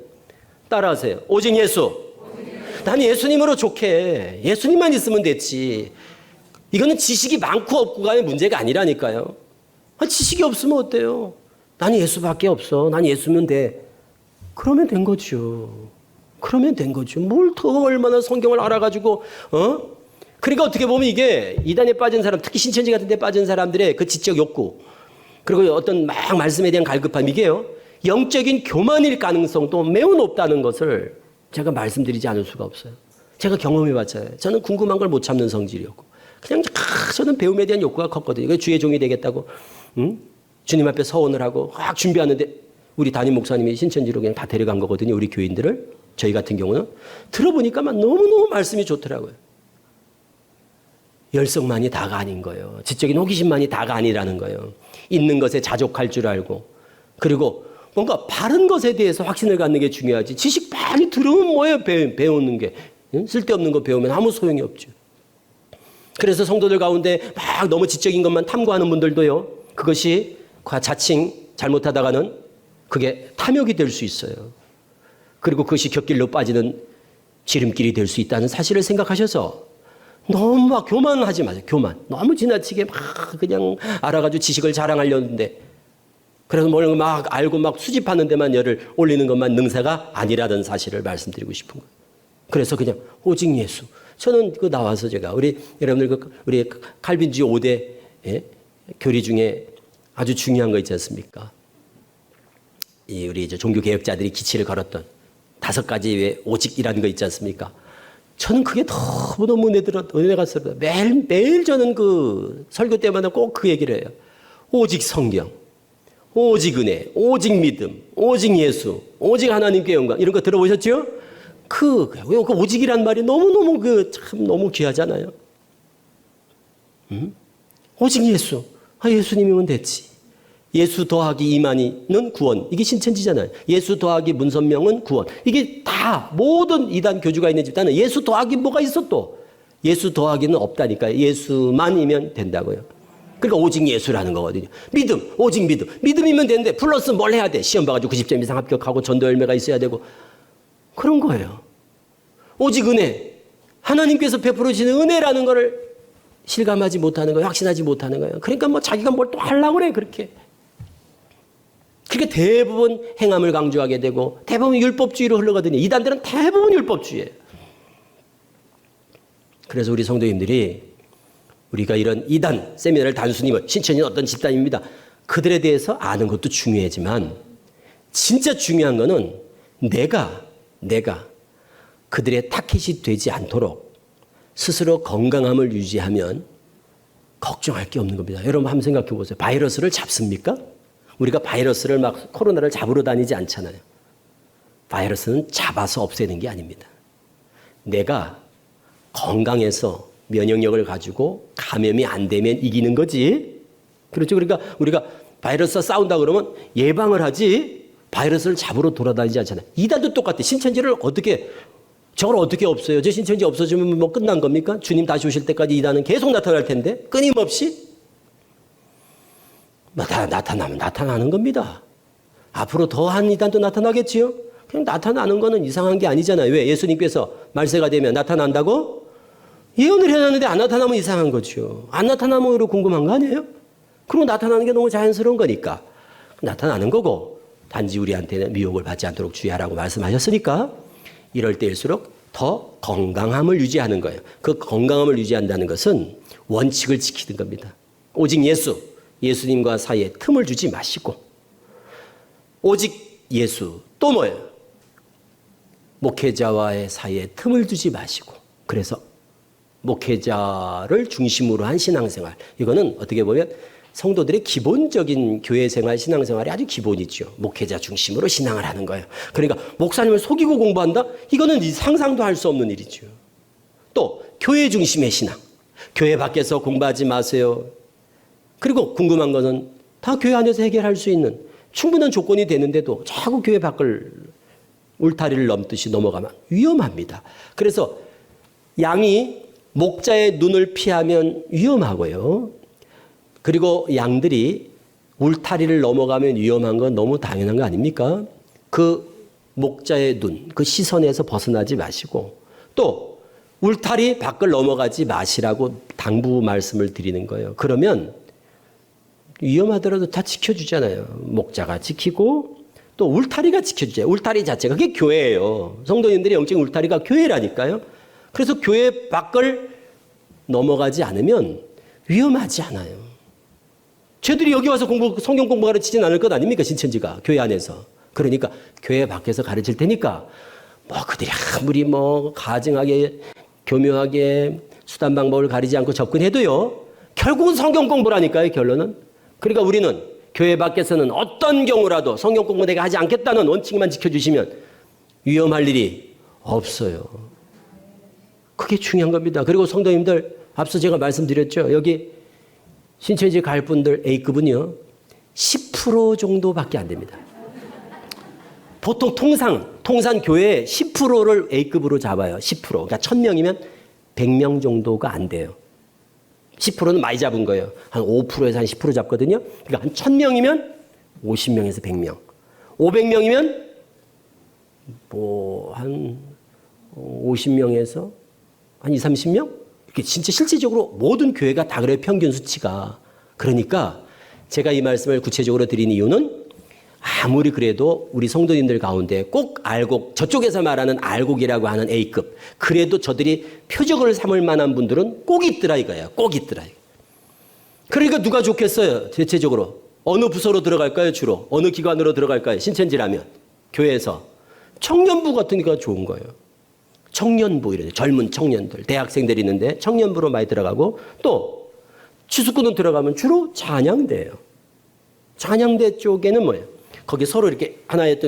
[SPEAKER 2] 따라하세요. 오직 예수. 나는 예수님으로 좋게. 예수님만 있으면 됐지. 이거는 지식이 많고 없고가의 문제가 아니라니까요. 지식이 없으면 어때요? 나는 예수밖에 없어. 난 예수면 돼. 그러면 된 거죠. 그러면 된 거죠. 뭘 더 얼마나 성경을 알아가지고 그러니까 어떻게 보면 이게 이단에 빠진 사람, 특히 신천지 같은 데 빠진 사람들의 그 지적 욕구, 그리고 어떤 막 말씀에 대한 갈급함, 이게요, 영적인 교만일 가능성도 매우 높다는 것을 제가 말씀드리지 않을 수가 없어요. 제가 경험해 봤잖아요. 저는 궁금한 걸 못 참는 성질이었고, 그냥 저는 배움에 대한 욕구가 컸거든요. 주의 종이 되겠다고, 주님 앞에 서원을 하고 막 준비하는데, 우리 담임 목사님이 신천지로 그냥 다 데려간 거거든요. 우리 교인들을. 저희 같은 경우는. 들어보니까 너무너무 말씀이 좋더라고요. 열성만이 다가 아닌 거예요. 지적인 호기심만이 다가 아니라는 거예요. 있는 것에 자족할 줄 알고, 그리고 뭔가 바른 것에 대해서 확신을 갖는 게 중요하지. 지식 많이 들으면 뭐예요? 배우는 게. 쓸데없는 거 배우면 아무 소용이 없죠. 그래서 성도들 가운데 막 너무 지적인 것만 탐구하는 분들도요, 그것이 자칭 잘못하다가는 그게 탐욕이 될 수 있어요. 그리고 그것이 곁길로 빠지는 지름길이 될 수 있다는 사실을 생각하셔서 너무 막 교만하지 마세요. 교만. 너무 지나치게 막 그냥 알아가지고 지식을 자랑하려는데 그래서 뭘 막 알고 막 수집하는 데만 열을 올리는 것만 능사가 아니라는 사실을 말씀드리고 싶은 거예요. 그래서 그냥 오직 예수. 저는 그 나와서 제가 여러분들 우리 칼빈주의 5대 교리 중에 아주 중요한 거 있지 않습니까? 우리 이제 종교 개혁자들이 기치를 걸었던 5가지의 오직이라는 거 있지 않습니까? 저는 그게 너무너무 은혜가 습니다. 매일 저는 그 설교 때마다 꼭 그 얘기를 해요. 오직 성경, 오직 은혜, 오직 믿음, 오직 예수, 오직 하나님께 영광. 이런 거 들어보셨죠? 그 오직이란 말이 너무너무 참 너무 귀하잖아요. 오직 예수. 예수님이면 됐지. 예수 더하기 이만희는 구원. 이게 신천지잖아요. 예수 더하기 문선명은 구원. 이게 다 모든 이단 교주가 있는 집단은 예수 더하기 뭐가 있어 또. 예수 더하기는 없다니까요. 예수만이면 된다고요. 그러니까 오직 예수라는 거거든요. 믿음, 오직 믿음. 믿음이면 되는데 플러스 뭘 해야 돼? 시험 봐가지고 90점 이상 합격하고 전도 열매가 있어야 되고 그런 거예요. 오직 은혜. 하나님께서 베풀어 주시는 은혜라는 거를 실감하지 못하는 거예요. 확신하지 못하는 거예요. 그러니까 뭐 자기가 뭘 또 하려고 그래 그렇게. 그게 대부분 행함을 강조하게 되고 대부분 율법주의로 흘러가거든요. 이단들은 대부분 율법주의예요. 그래서 우리 성도님들이 우리가 이런 이단 세미나를 단순히 신천지는 어떤 집단입니다. 그들에 대해서 아는 것도 중요하지만 진짜 중요한 거는 내가 그들의 타깃이 되지 않도록 스스로 건강함을 유지하면 걱정할 게 없는 겁니다. 여러분 한번 생각해 보세요. 바이러스를 잡습니까? 우리가 바이러스를 막 코로나를 잡으러 다니지 않잖아요. 바이러스는 잡아서 없애는 게 아닙니다. 내가 건강해서 면역력을 가지고 감염이 안 되면 이기는 거지. 그렇죠. 그러니까 우리가 바이러스와 싸운다 그러면 예방을 하지 바이러스를 잡으러 돌아다니지 않잖아요. 이단도 똑같아. 신천지를 저걸 어떻게 없어요? 저 신천지 없어지면 뭐 끝난 겁니까? 주님 다시 오실 때까지 이단은 계속 나타날 텐데 끊임없이 나타나면 나타나는 겁니다. 앞으로 더한 이단도 나타나겠지요? 그냥 나타나는 거는 이상한 게 아니잖아요. 왜? 예수님께서 말세가 되면 나타난다고? 예언을 해놨는데 안 나타나면 이상한 거죠. 안 나타나면 오히려 궁금한 거 아니에요? 그리고 나타나는 게 너무 자연스러운 거니까. 나타나는 거고 단지 우리한테는 미혹을 받지 않도록 주의하라고 말씀하셨으니까 이럴 때일수록 더 건강함을 유지하는 거예요. 그 건강함을 유지한다는 것은 원칙을 지키는 겁니다. 오직 예수님과 사이에 틈을 주지 마시고 오직 예수 또 뭐예요? 목회자와의 사이에 틈을 두지 마시고 그래서 목회자를 중심으로 한 신앙생활 이거는 어떻게 보면 성도들의 기본적인 교회생활 신앙생활이 아주 기본이죠. 목회자 중심으로 신앙을 하는 거예요. 그러니까 목사님을 속이고 공부한다? 이거는 상상도 할 수 없는 일이죠. 또 교회 중심의 신앙. 교회 밖에서 공부하지 마세요. 그리고 궁금한 것은 다 교회 안에서 해결할 수 있는 충분한 조건이 되는데도 자꾸 교회 밖을 울타리를 넘듯이 넘어가면 위험합니다. 그래서 양이 목자의 눈을 피하면 위험하고요. 그리고 양들이 울타리를 넘어가면 위험한 건 너무 당연한 거 아닙니까? 그 목자의 눈, 그 시선에서 벗어나지 마시고 또 울타리 밖을 넘어가지 마시라고 당부 말씀을 드리는 거예요. 그러면 위험하더라도 다 지켜주잖아요. 목자가 지키고 또 울타리가 지켜주잖아요. 울타리 자체가 그게 교회예요. 성도님들의 영적 울타리가 교회라니까요. 그래서 교회 밖을 넘어가지 않으면 위험하지 않아요. 쟤들이 여기 와서 성경 공부 가르치진 않을 것 아닙니까? 신천지가 교회 안에서. 그러니까 교회 밖에서 가르칠 테니까 그들이 아무리 가증하게 교묘하게 수단 방법을 가리지 않고 접근해도요. 결국은 성경 공부라니까요. 결론은. 그러니까 우리는 교회 밖에서는 어떤 경우라도 성경 공부 내가 하지 않겠다는 원칙만 지켜주시면 위험할 일이 없어요. 그게 중요한 겁니다. 그리고 성도님들 앞서 제가 말씀드렸죠. 여기 신천지 갈 분들 A급은요. 10% 정도밖에 안 됩니다. 보통 통산 교회의 10%를 A급으로 잡아요. 10%. 그러니까 1000명이면 100명 정도가 안 돼요. 10%는 많이 잡은 거예요. 한 5%에서 한 10% 잡거든요. 그러니까 한 1000명이면 50명에서 100명. 500명이면 뭐 한 50명에서 한 20, 30명? 이렇게 진짜 실질적으로 모든 교회가 다 그래요. 평균 수치가. 그러니까 제가 이 말씀을 구체적으로 드린 이유는 아무리 그래도 우리 성도님들 가운데 꼭 알곡, 저쪽에서 말하는 알곡이라고 하는 A급, 그래도 저들이 표적을 삼을 만한 분들은 꼭 있더라 이거예요. 꼭 있더라. 그러니까 누가 좋겠어요? 대체적으로. 어느 부서로 들어갈까요? 주로. 어느 기관으로 들어갈까요? 신천지라면. 교회에서. 청년부 같은 게 좋은 거예요. 청년부 이런 젊은 청년들, 대학생들이 있는데 청년부로 많이 들어가고, 또 추수꾼은 들어가면 주로 찬양대예요. 찬양대 쪽에는 뭐예요? 거기 서로 이렇게 하나의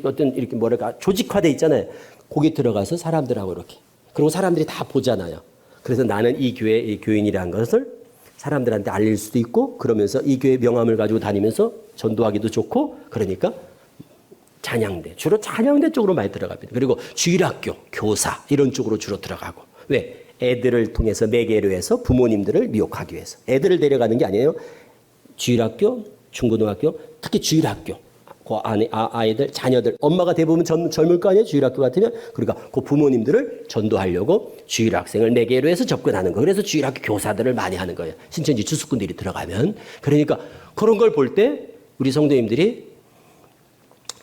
[SPEAKER 2] 어떤 이렇게 뭐랄까 조직화돼 있잖아요. 거기 들어가서 사람들하고 이렇게. 그리고 사람들이 다 보잖아요. 그래서 나는 이 교회의 교인이라는 것을 사람들한테 알릴 수도 있고, 그러면서 이 교회 명함을 가지고 다니면서 전도하기도 좋고, 그러니까 찬양대, 주로 찬양대 쪽으로 많이 들어갑니다. 그리고 주일학교, 교사 이런 쪽으로 주로 들어가고. 왜? 애들을 통해서 매개로 해서 부모님들을 미혹하기 위해서. 애들을 데려가는 게 아니에요. 주일학교, 중고등학교, 특히 주일학교. 그 안에 아이들, 자녀들, 엄마가 대부분 젊을 거 아니에요? 주일학교 같으면. 그러니까 그 부모님들을 전도하려고 주일학생을 매개로 해서 접근하는 거예요. 그래서 주일학교 교사들을 많이 하는 거예요. 신천지 주수꾼들이 들어가면. 그러니까 그런 걸 볼 때 우리 성도님들이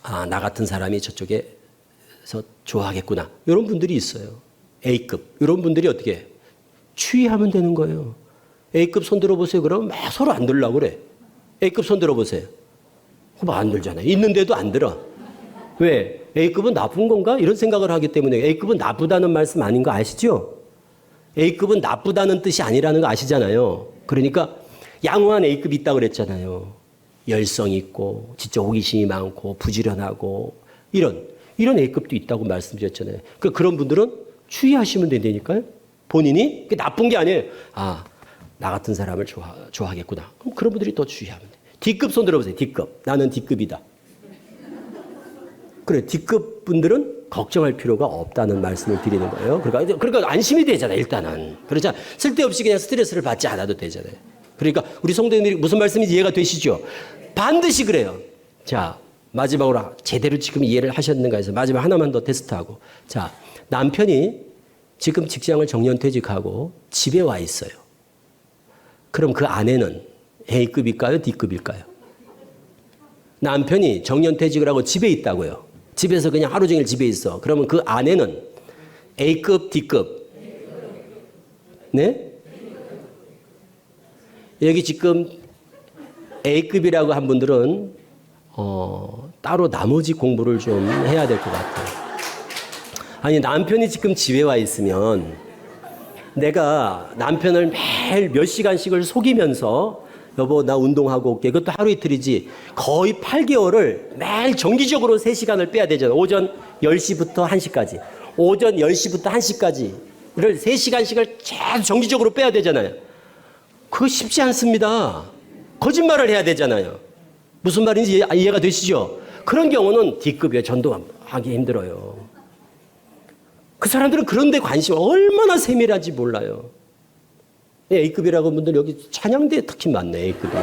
[SPEAKER 2] 나 같은 사람이 저쪽에서 좋아하겠구나. 이런 분들이 있어요. A급. 이런 분들이 어떻게 해요? 추이하면 되는 거예요. A급 손 들어보세요. 그러면 막 서로 안 들려고 그래. A급 손 들어보세요. 그거 안 들잖아요. 있는데도 안 들어. 왜? A급은 나쁜 건가? 이런 생각을 하기 때문에. A급은 나쁘다는 말씀 아닌 거 아시죠? A급은 나쁘다는 뜻이 아니라는 거 아시잖아요. 그러니까 양호한 A급이 있다고 그랬잖아요. 열성 있고 진짜 호기심이 많고 부지런하고 이런 A급도 있다고 말씀드렸잖아요. 그런 분들은 추이하시면 된다니까요. 본인이 나쁜 게 아니에요. 나 같은 사람을 좋아하겠구나. 그럼 그런 분들이 더 주의하면 돼. D급 손 들어보세요. D급. 나는 D급이다. 그래, D급 분들은 걱정할 필요가 없다는 말씀을 드리는 거예요. 그러니까 안심이 되잖아요, 일단은. 그렇죠. 쓸데없이 그냥 스트레스를 받지 않아도 되잖아요. 그러니까 우리 성도님들이 무슨 말씀인지 이해가 되시죠? 반드시 그래요. 자, 마지막으로 제대로 지금 이해를 하셨는가 해서 마지막 하나만 더 테스트하고. 자, 남편이 지금 직장을 정년퇴직하고 집에 와 있어요. 그럼 그 아내는 A급일까요? D급일까요? 남편이 정년퇴직을 하고 집에 있다고요. 집에서 그냥 하루 종일 집에 있어. 그러면 그 아내는 A급, D급? 네? 여기 지금 A급이라고 한 분들은 따로 나머지 공부를 좀 해야 될 것 같아요. 아니, 남편이 지금 집에 와 있으면 내가 남편을 매일 몇 시간씩을 속이면서 여보 나 운동하고 올게. 그것도 하루 이틀이지. 거의 8개월을 매일 정기적으로 3시간을 빼야 되잖아요. 오전 10시부터 1시까지. 오전 10시부터 1시까지를 3시간씩을 계속 정기적으로 빼야 되잖아요. 그거 쉽지 않습니다. 거짓말을 해야 되잖아요. 무슨 말인지 이해가 되시죠? 그런 경우는 D급이에요. 전도하기 힘들어요. 그 사람들은 그런 데 관심이 얼마나 세밀한지 몰라요. A급이라고 분들 여기 찬양대에 특히 많네, A급이.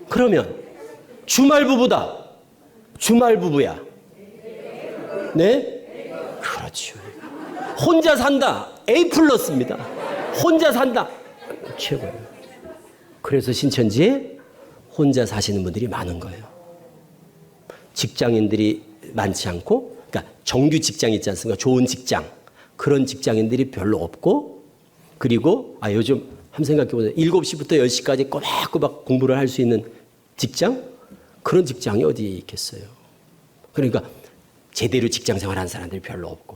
[SPEAKER 2] 그러면 주말부부다. 주말부부야. 네? 그렇죠. 혼자 산다. A 플러스입니다. 혼자 산다. 최고예요. 그래서 신천지에 혼자 사시는 분들이 많은 거예요. 직장인들이 많지 않고, 그러니까 정규 직장 있지 않습니까? 좋은 직장. 그런 직장인들이 별로 없고, 그리고 요즘 한번 생각해 보세요. 7시부터 10시까지 꼬박꼬박 공부를 할 수 있는 직장? 그런 직장이 어디에 있겠어요? 그러니까 제대로 직장 생활하는 사람들이 별로 없고.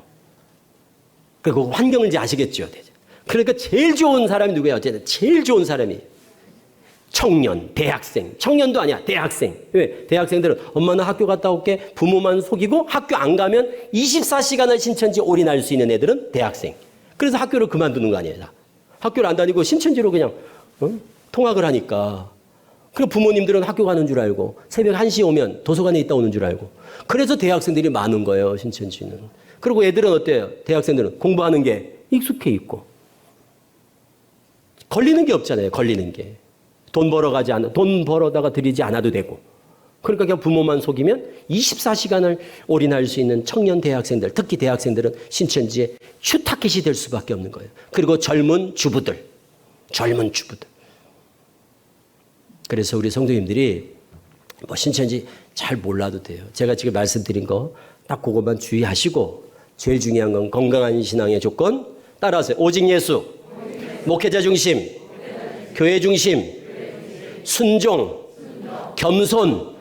[SPEAKER 2] 그리고 환경을 이제 아시겠죠? 그러니까 제일 좋은 사람이 누구예요? 어쨌든 제일 좋은 사람이 청년, 대학생. 청년도 아니야, 대학생. 왜? 대학생들은 엄마는 학교 갔다 올게. 부모만 속이고 학교 안 가면 24시간을 신천지에 올인할 수 있는 애들은 대학생. 그래서 학교를 그만두는 거 아니에요. 학교를 안 다니고 신천지로 그냥 통학을 하니까. 그럼 부모님들은 학교 가는 줄 알고 새벽 1시에 오면 도서관에 있다 오는 줄 알고. 그래서 대학생들이 많은 거예요, 신천지는. 그리고 애들은 어때요? 대학생들은 공부하는 게 익숙해 있고. 걸리는 게 없잖아요, 걸리는 게. 돈 벌어다가 드리지 않아도 되고. 그러니까 그냥 부모만 속이면 24시간을 올인할 수 있는 청년 대학생들, 특히 대학생들은 신천지의 슈타켓이 될 수밖에 없는 거예요. 그리고 젊은 주부들. 그래서 우리 성도님들이 뭐 신천지 잘 몰라도 돼요. 제가 지금 말씀드린 거 딱 그것만 주의하시고, 제일 중요한 건 건강한 신앙의 조건 따라하세요. 오직 예수, 목회자 중심, 교회 중심, 순종, 겸손,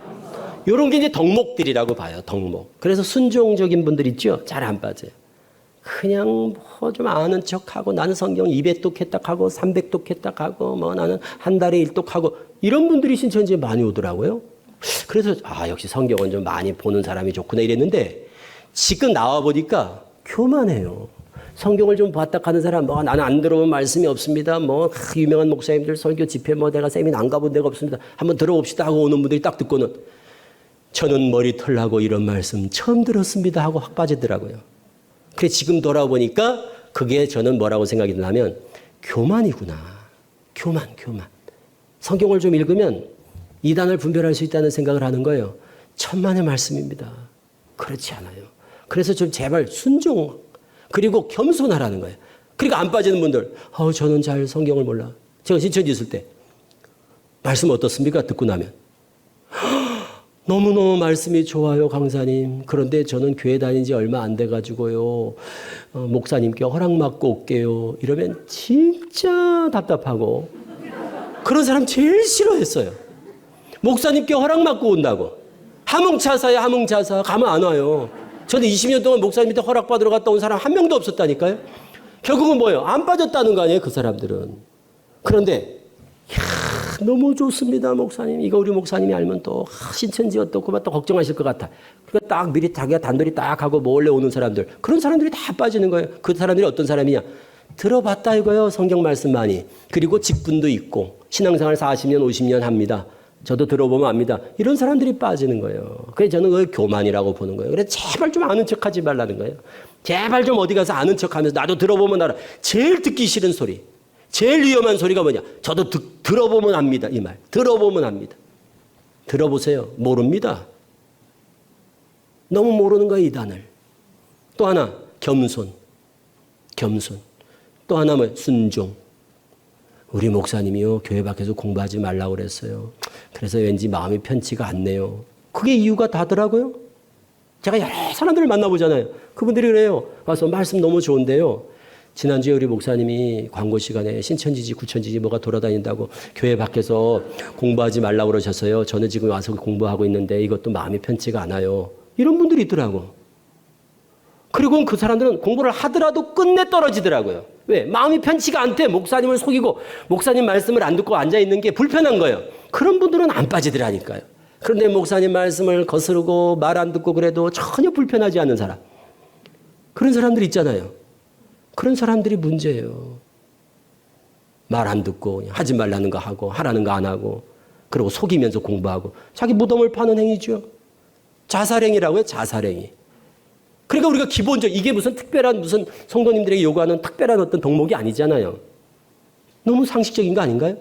[SPEAKER 2] 이런 게 이제 덕목들이라고 봐요. 덕목. 그래서 순종적인 분들 있죠? 잘 안 빠져요. 그냥 뭐 좀 아는 척하고, 나는 성경 200독 했다고 300독 했다고, 뭐 나는 한 달에 1독하고, 이런 분들이 신천지에 많이 오더라고요. 그래서 역시 성경은 좀 많이 보는 사람이 좋구나 이랬는데, 지금 나와 보니까 교만해요. 성경을 좀 봤다 하는 사람, 뭐 나는 안 들어본 말씀이 없습니다. 뭐 유명한 목사님들 설교 집회 뭐 내가 세미나 안 가본 데가 없습니다. 한번 들어봅시다 하고 오는 분들이 딱 듣고는 저는 머리털 나고 이런 말씀 처음 들었습니다 하고 확 빠지더라고요. 그래서 지금 돌아보니까 그게 저는 뭐라고 생각이 드냐면 교만이구나. 교만. 성경을 좀 읽으면 이단을 분별할 수 있다는 생각을 하는 거예요. 천만의 말씀입니다. 그렇지 않아요. 그래서 좀 제발 순종 그리고 겸손하라는 거예요. 그러니까 안 빠지는 분들, 저는 잘 성경을 몰라. 제가 신천지 있을 때 말씀 어떻습니까? 듣고 나면 너무너무 말씀이 좋아요, 강사님. 그런데 저는 교회 다닌 지 얼마 안 돼가지고요. 목사님께 허락 받고 올게요. 이러면 진짜 답답하고 그런 사람 제일 싫어했어요. 목사님께 허락 받고 온다고. 하몽차사야, 하몽차사. 가면 안 와요. 저는 20년 동안 목사님한테 허락 받으러 갔다 온 사람 한 명도 없었다니까요. 결국은 뭐예요? 안 빠졌다는 거 아니에요, 그 사람들은. 그런데 너무 좋습니다, 목사님. 이거 우리 목사님이 알면 또 신천지 어떻고 또 걱정하실 것 같아. 그러니까 딱 미리 자기가 단돌이 딱 하고 몰래 오는 사람들. 그런 사람들이 다 빠지는 거예요. 그 사람들이 어떤 사람이냐. 들어봤다 이거요, 성경 말씀 많이. 그리고 직분도 있고 신앙생활 40년, 50년 합니다. 저도 들어보면 압니다. 이런 사람들이 빠지는 거예요. 그래서 저는 그걸 교만이라고 보는 거예요. 그래서 제발 좀 아는 척하지 말라는 거예요. 제발 좀 어디 가서 아는 척하면서 나도 들어보면 알아. 제일 듣기 싫은 소리. 제일 위험한 소리가 뭐냐? 저도 들어보면 압니다. 이 말. 들어보면 압니다. 들어보세요. 모릅니다. 너무 모르는 거예요, 이단을. 또 하나, 겸손. 또 하나 뭐예요? 순종. 우리 목사님이요, 교회 밖에서 공부하지 말라고 그랬어요. 그래서 왠지 마음이 편치가 않네요. 그게 이유가 다더라고요. 제가 여러 사람들을 만나보잖아요. 그분들이 그래요. 와서 말씀 너무 좋은데요. 지난주에 우리 목사님이 광고 시간에 신천지지 구천지지 뭐가 돌아다닌다고 교회 밖에서 공부하지 말라고 그러셨어요. 저는 지금 와서 공부하고 있는데 이것도 마음이 편치가 않아요. 이런 분들이 있더라고. 그리고 그 사람들은 공부를 하더라도 끝내 떨어지더라고요. 왜? 마음이 편치가 않대. 목사님을 속이고 목사님 말씀을 안 듣고 앉아있는 게 불편한 거예요. 그런 분들은 안 빠지더라니까요. 그런데 목사님 말씀을 거스르고 말 안 듣고 그래도 전혀 불편하지 않는 사람. 그런 사람들 있잖아요. 그런 사람들이 문제예요. 말 안 듣고 그냥 하지 말라는 거 하고 하라는 거 안 하고 그리고 속이면서 공부하고 자기 무덤을 파는 행위죠. 자살행위라고요. 자살행위. 그러니까 우리가 기본적으로 이게 무슨 특별한 무슨 성도님들에게 요구하는 특별한 어떤 덕목이 아니잖아요. 너무 상식적인 거 아닌가요?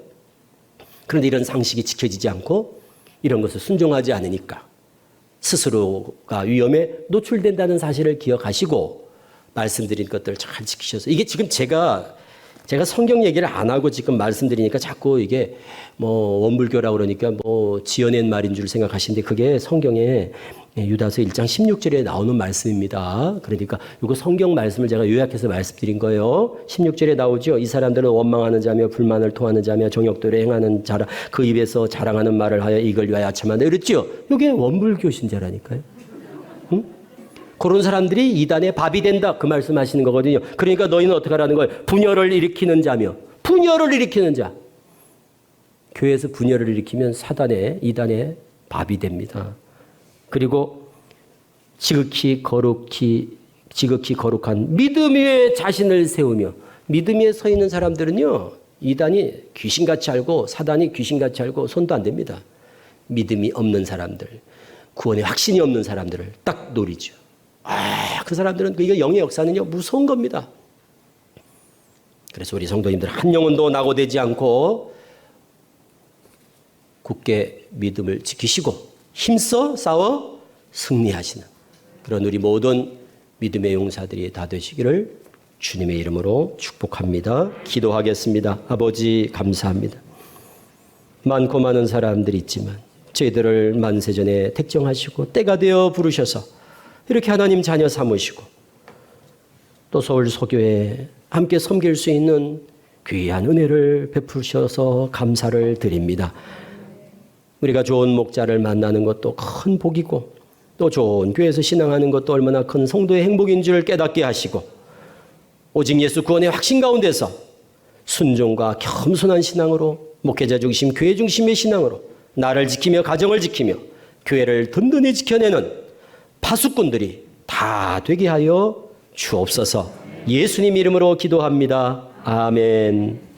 [SPEAKER 2] 그런데 이런 상식이 지켜지지 않고 이런 것을 순종하지 않으니까 스스로가 위험에 노출된다는 사실을 기억하시고 말씀드린 것들 잘 지키셔서 이게 지금 제가 성경 얘기를 안 하고 지금 말씀드리니까 자꾸 이게 뭐 원불교라고 그러니까 뭐 지어낸 말인 줄 생각하시는데 그게 성경에 유다서 1장 16절에 나오는 말씀입니다. 그러니까 이거 성경 말씀을 제가 요약해서 말씀드린 거예요. 16절에 나오죠. 이 사람들은 원망하는 자며 불만을 토하는 자며 정욕대로 행하는 자라 그 입에서 자랑하는 말을 하여 이걸 위하여 아첨한다. 그랬죠. 이게 원불교 신자라니까요. 응? 그런 사람들이 이단의 밥이 된다. 그 말씀하시는 거거든요. 그러니까 너희는 어떻게 하라는 거예요? 분열을 일으키는 자며. 분열을 일으키는 자. 교회에서 분열을 일으키면 사단의 이단의 밥이 됩니다. 그리고 지극히 거룩한 믿음 위에 자신을 세우며 믿음 위에 서 있는 사람들은요. 이단이 귀신같이 알고 사단이 귀신같이 알고 손도 안 댑니다. 믿음이 없는 사람들. 구원에 확신이 없는 사람들을 딱 노리죠. 그 사람들은 이거 영의 역사는요 무서운 겁니다. 그래서 우리 성도님들 한 영혼도 낙오되지 않고 굳게 믿음을 지키시고 힘써 싸워 승리하시는 그런 우리 모든 믿음의 용사들이 다 되시기를 주님의 이름으로 축복합니다. 기도하겠습니다. 아버지 감사합니다. 많고 많은 사람들이 있지만 저희들을 만세전에 택정하시고 때가 되어 부르셔서 이렇게 하나님 자녀 삼으시고 또 서울 소교회에 함께 섬길 수 있는 귀한 은혜를 베푸셔서 감사를 드립니다. 우리가 좋은 목자를 만나는 것도 큰 복이고 또 좋은 교회에서 신앙하는 것도 얼마나 큰 성도의 행복인 줄 깨닫게 하시고 오직 예수 구원의 확신 가운데서 순종과 겸손한 신앙으로 목회자 중심, 교회 중심의 신앙으로 나를 지키며 가정을 지키며 교회를 든든히 지켜내는 파수꾼들이 다 되게 하여 주옵소서. 예수님 이름으로 기도합니다. 아멘.